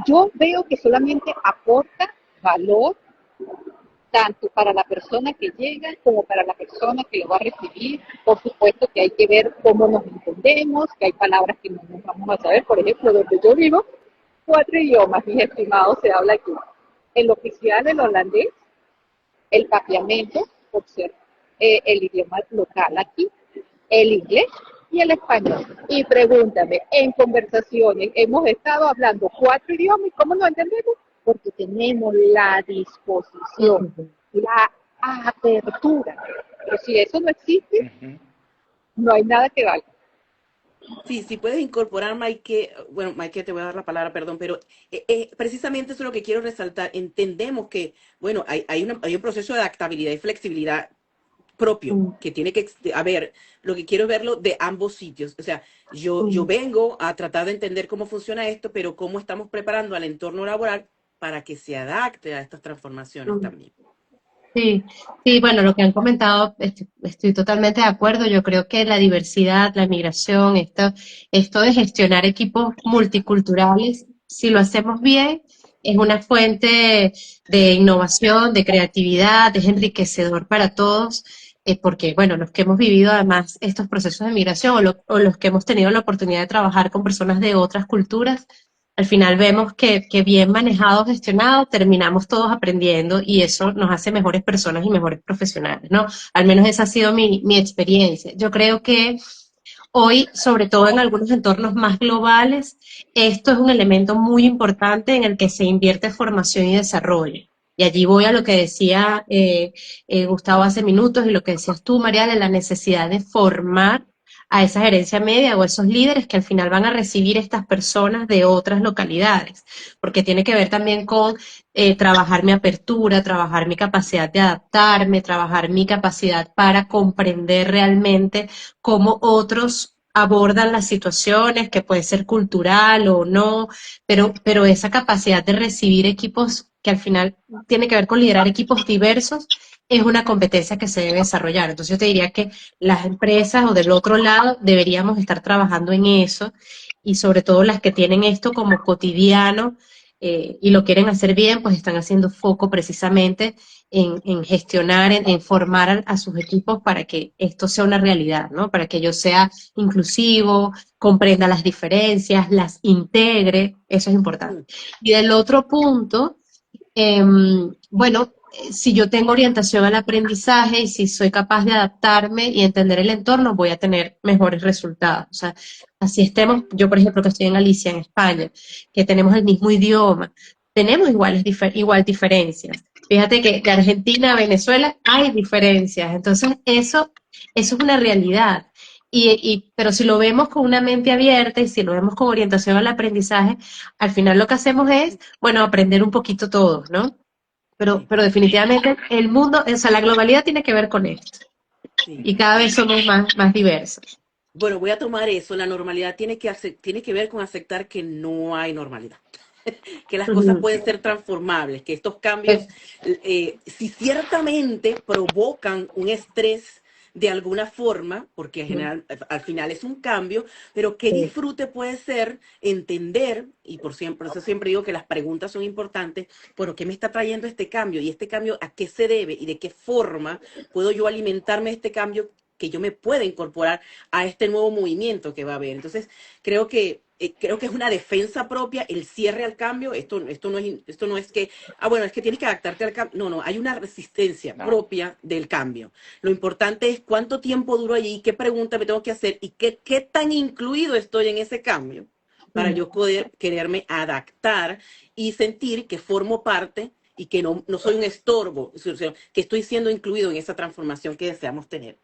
yo veo que solamente aporta valor tanto para la persona que llega como para la persona que lo va a recibir. Por supuesto que hay que ver cómo nos entendemos, que hay palabras que no nos vamos a saber. Por ejemplo, donde yo vivo, 4 idiomas, mis estimados, se habla aquí. El oficial, el holandés, el papiamento, por ser el idioma local aquí, el inglés y el español. Y pregúntame, en conversaciones hemos estado hablando 4 idiomas, ¿y cómo nos entendemos? Porque tenemos la disposición, la apertura. Pero si eso no existe, no hay nada que valga. Sí, si puedes incorporar, Maike, bueno, Maike, te voy a dar la palabra, perdón, pero precisamente eso es lo que quiero resaltar. Entendemos que, bueno, hay un proceso de adaptabilidad y flexibilidad propio, que tiene que haber, lo que quiero es verlo de ambos sitios. O sea, yo vengo a tratar de entender cómo funciona esto, pero cómo estamos preparando al entorno laboral para que se adapte a estas transformaciones también. Sí, sí, bueno, lo que han comentado, estoy totalmente de acuerdo. Yo creo que la diversidad, la migración, esto de gestionar equipos multiculturales, si lo hacemos bien, es una fuente de innovación, de creatividad, es enriquecedor para todos, porque, bueno, los que hemos vivido además estos procesos de migración o los que hemos tenido la oportunidad de trabajar con personas de otras culturas, al final vemos que bien manejado, gestionado, terminamos todos aprendiendo y eso nos hace mejores personas y mejores profesionales, ¿no? Al menos esa ha sido mi experiencia. Yo creo que hoy, sobre todo en algunos entornos más globales, esto es un elemento muy importante en el que se invierte formación y desarrollo. Y allí voy a lo que decía Gustavo hace minutos y lo que decías tú, María, de la necesidad de formar a esa gerencia media o esos líderes que al final van a recibir estas personas de otras localidades, porque tiene que ver también con trabajar mi apertura, trabajar mi capacidad de adaptarme, trabajar mi capacidad para comprender realmente cómo otros abordan las situaciones, que puede ser cultural o no, pero esa capacidad de recibir equipos que al final tiene que ver con liderar equipos diversos es una competencia que se debe desarrollar. Entonces yo te diría que las empresas o del otro lado deberíamos estar trabajando en eso y sobre todo las que tienen esto como cotidiano y lo quieren hacer bien, pues están haciendo foco precisamente en gestionar, en formar a sus equipos para que esto sea una realidad, ¿no? Para que yo sea inclusivo, comprenda las diferencias, las integre, eso es importante. Mm. Y del otro punto, bueno, si yo tengo orientación al aprendizaje y si soy capaz de adaptarme y entender el entorno, voy a tener mejores resultados. O sea, así estemos, yo por ejemplo que estoy en Galicia, en España, que tenemos el mismo idioma, tenemos igual diferencias. Fíjate que de Argentina a Venezuela hay diferencias, entonces eso es una realidad. Pero si lo vemos con una mente abierta y si lo vemos con orientación al aprendizaje, al final lo que hacemos es, bueno, aprender un poquito todos, ¿no? Sí, Pero definitivamente el mundo, o sea, la globalidad tiene que ver con esto. sí. Y cada vez somos más diversos. Bueno, voy a tomar eso. La normalidad tiene que ver con aceptar que no hay normalidad, que las cosas Ujú. pueden ser transformables, que estos cambios, Eh, si ciertamente provocan un estrés de alguna forma, porque en general, al final es un cambio, pero qué disfrute puede ser entender, y por eso siempre digo que las preguntas son importantes, bueno, ¿qué me está trayendo este cambio? Y este cambio, ¿a qué se debe? ¿Y de qué forma puedo yo alimentarme de este cambio que yo me pueda incorporar a este nuevo movimiento que va a haber? Entonces, creo que es una defensa propia el cierre al cambio. Esto no es que, bueno, es que tienes que adaptarte al cambio. No, no, hay una resistencia No, propia del cambio. Lo importante es cuánto tiempo duro allí, qué pregunta me tengo que hacer y qué tan incluido estoy en ese cambio para yo poder quererme adaptar y sentir que formo parte y que no soy un estorbo, sino que estoy siendo incluido en esa transformación que deseamos tener.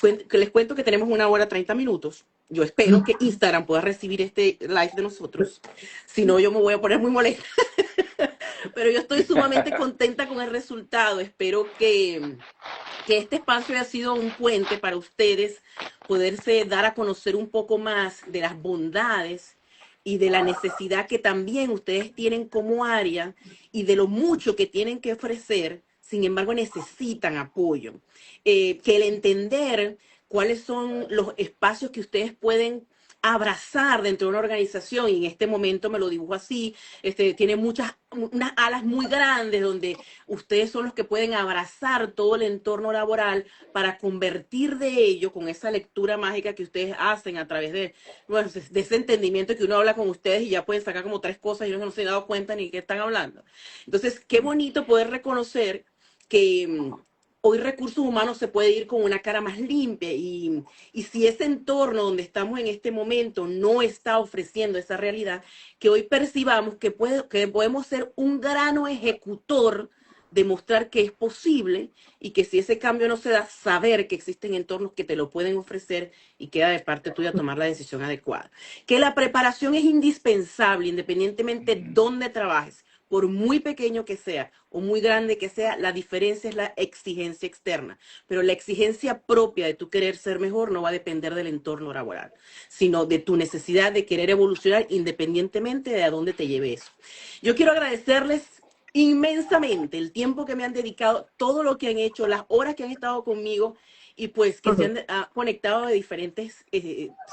Que les cuento que tenemos 1 hora 30 minutos. Yo espero que Instagram pueda recibir este live de nosotros. Si no, yo me voy a poner muy molesta. Pero yo estoy sumamente contenta con el resultado. Espero que este espacio haya sido un puente para ustedes, poderse dar a conocer un poco más de las bondades y de la necesidad que también ustedes tienen como área y de lo mucho que tienen que ofrecer, sin embargo necesitan apoyo. Que el entender cuáles son los espacios que ustedes pueden abrazar dentro de una organización, y en este momento me lo dibujo así, tiene unas alas muy grandes donde ustedes son los que pueden abrazar todo el entorno laboral para convertir de ello, con esa lectura mágica que ustedes hacen a través bueno, de ese entendimiento que uno habla con ustedes y ya pueden sacar como 3 cosas y uno no se ha dado cuenta ni qué están hablando. Entonces, qué bonito poder reconocer que hoy recursos humanos se puede ir con una cara más limpia y si ese entorno donde estamos en este momento no está ofreciendo esa realidad, que hoy percibamos que podemos ser un grano ejecutor de mostrar que es posible y que si ese cambio no se da, saber que existen entornos que te lo pueden ofrecer y queda de parte tuya tomar la decisión adecuada. Que la preparación es indispensable independientemente de dónde trabajes, por muy pequeño que sea o muy grande que sea, la diferencia es la exigencia externa. Pero la exigencia propia de tu querer ser mejor no va a depender del entorno laboral, sino de tu necesidad de querer evolucionar independientemente de a dónde te lleve eso. Yo quiero agradecerles inmensamente el tiempo que me han dedicado, todo lo que han hecho, las horas que han estado conmigo y pues que se han conectado de diferentes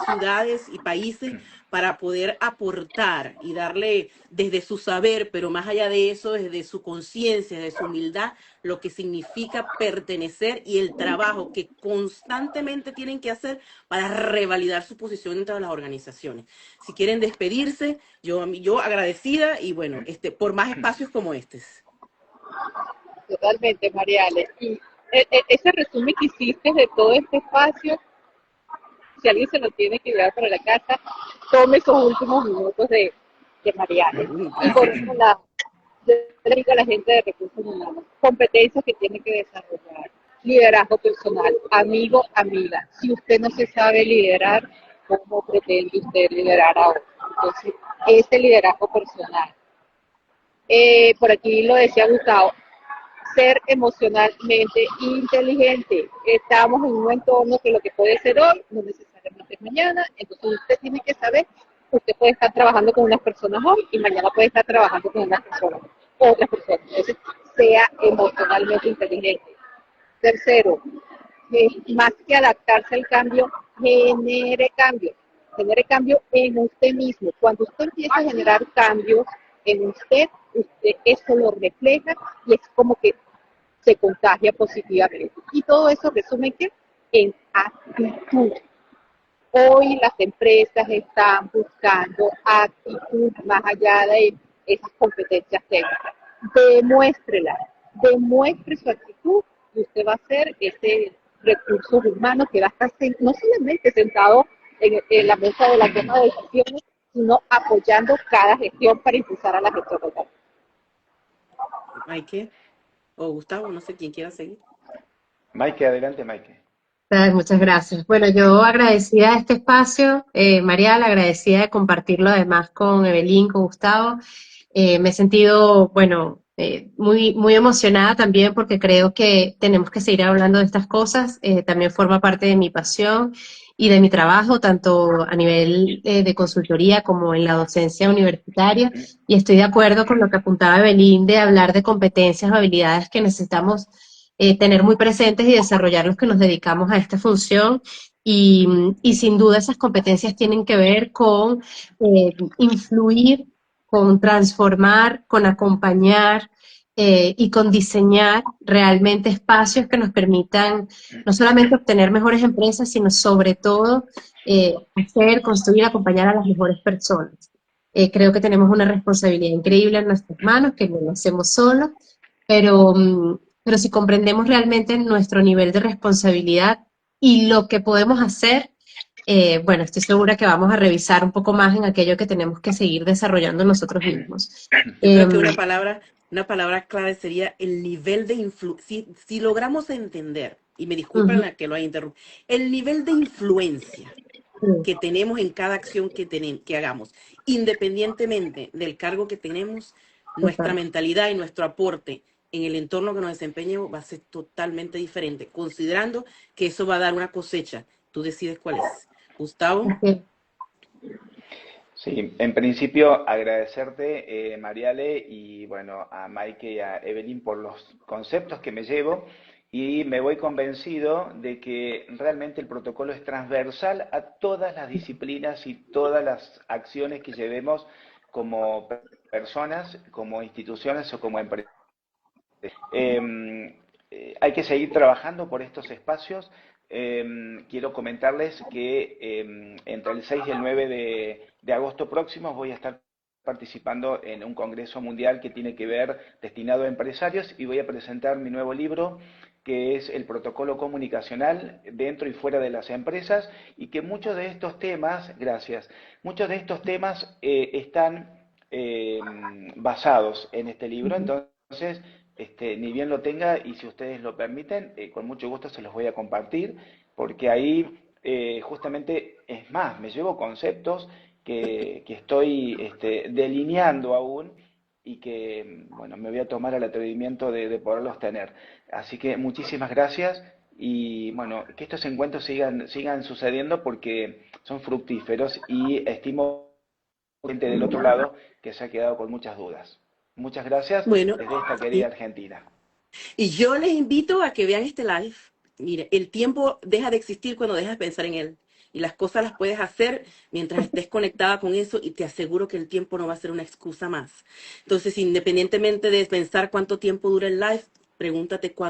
ciudades y países para poder aportar y darle desde su saber, pero más allá de eso, desde su conciencia, desde su humildad, lo que significa pertenecer y el trabajo que constantemente tienen que hacer para revalidar su posición dentro de las organizaciones. Si quieren despedirse, yo agradecida y bueno, por más espacios como este. Totalmente, Mariale. Y ese resumen que hiciste de todo este espacio, si alguien se lo tiene que llevar para la casa, tome esos últimos minutos de Mariale. Y por Gracias. otro lado, yo le digo a la gente de recursos humanos, competencias que tiene que desarrollar. Liderazgo personal, amigo, amiga. Si usted no se sabe liderar, ¿cómo pretende usted liderar a otro? Entonces, ese liderazgo personal. Por aquí lo decía Gustavo, ser emocionalmente inteligente. Estamos en un entorno que lo que puede ser hoy no necesariamente es mañana, entonces usted tiene que saber, usted puede estar trabajando con unas personas hoy y mañana puede estar trabajando con unas personas, otras personas. Entonces, sea emocionalmente inteligente. Tercero, más que adaptarse al cambio, genere cambio en usted mismo. Cuando usted empieza a generar cambios en usted eso lo refleja y es como que se contagia positivamente. Y todo eso resume que en actitud. Hoy las empresas están buscando actitud más allá de esas competencias técnicas. Demuéstrela, demuestre su actitud y usted va a ser ese recurso humano que va a estar no solamente sentado en la mesa de la toma de decisiones, sino apoyando cada gestión para impulsar a la gestión local. Maike o Gustavo, no sé quién quiera seguir. Maike, adelante, Maike. Ay, muchas gracias. Bueno, yo agradecida de este espacio, Marial, agradecida de compartirlo además con Evelyn, con Gustavo. Me he sentido, bueno, muy, muy emocionada también porque creo que tenemos que seguir hablando de estas cosas. También forma parte de mi pasión y de mi trabajo, tanto a nivel de consultoría como en la docencia universitaria. Y estoy de acuerdo con lo que apuntaba Evelyn de hablar de competencias o habilidades que necesitamos tener muy presentes y desarrollar los que nos dedicamos a esta función. Y sin duda esas competencias tienen que ver con influir, con transformar, con acompañar y con diseñar realmente espacios que nos permitan no solamente obtener mejores empresas, sino sobre todo hacer, construir, acompañar a las mejores personas. Creo que tenemos una responsabilidad increíble en nuestras manos, que no lo hacemos solos, pero, pero si comprendemos realmente nuestro nivel de responsabilidad y lo que podemos hacer, bueno, estoy segura que vamos a revisar un poco más en aquello que tenemos que seguir desarrollando nosotros mismos. Yo creo que una palabra clave sería el nivel de influencia. Si logramos entender, y me disculpan Ujú, la que lo haya interrumpido, el nivel de influencia que tenemos en cada acción que hagamos, independientemente del cargo que tenemos, nuestra total. mentalidad y nuestro aporte en el entorno que nos desempeñemos va a ser totalmente diferente, considerando que eso va a dar una cosecha. Tú decides cuál es. Gustavo. Así Sí, en principio agradecerte, Mariale, y bueno, a Maike y a Evelyn por los conceptos que me llevo y me voy convencido de que realmente el protocolo es transversal a todas las disciplinas y todas las acciones que llevemos como personas, como instituciones o como empresas. Hay que seguir trabajando por estos espacios. Quiero comentarles que entre el 6 y el 9 de agosto próximos voy a estar participando en un congreso mundial que tiene que ver destinado a empresarios y voy a presentar mi nuevo libro que es el protocolo comunicacional dentro y fuera de las empresas y que muchos de estos temas, gracias, muchos de estos temas están basados en este libro, entonces ni bien lo tenga y si ustedes lo permiten, con mucho gusto se los voy a compartir, porque ahí justamente es más, me llevo conceptos que estoy delineando aún y que, bueno, me voy a tomar el atrevimiento de poderlos tener. Así que muchísimas gracias y, bueno, que estos encuentros sigan sucediendo porque son fructíferos y estimo gente del otro lado que se ha quedado con muchas dudas. Muchas gracias Bueno, desde esta querida y, Argentina. y yo les invito a que vean este live. Mire, el tiempo deja de existir cuando dejas de pensar en él. Y las cosas las puedes hacer mientras estés conectada con eso y te aseguro que el tiempo no va a ser una excusa más. Entonces, independientemente de pensar cuánto tiempo dura el live, pregúntate cuánto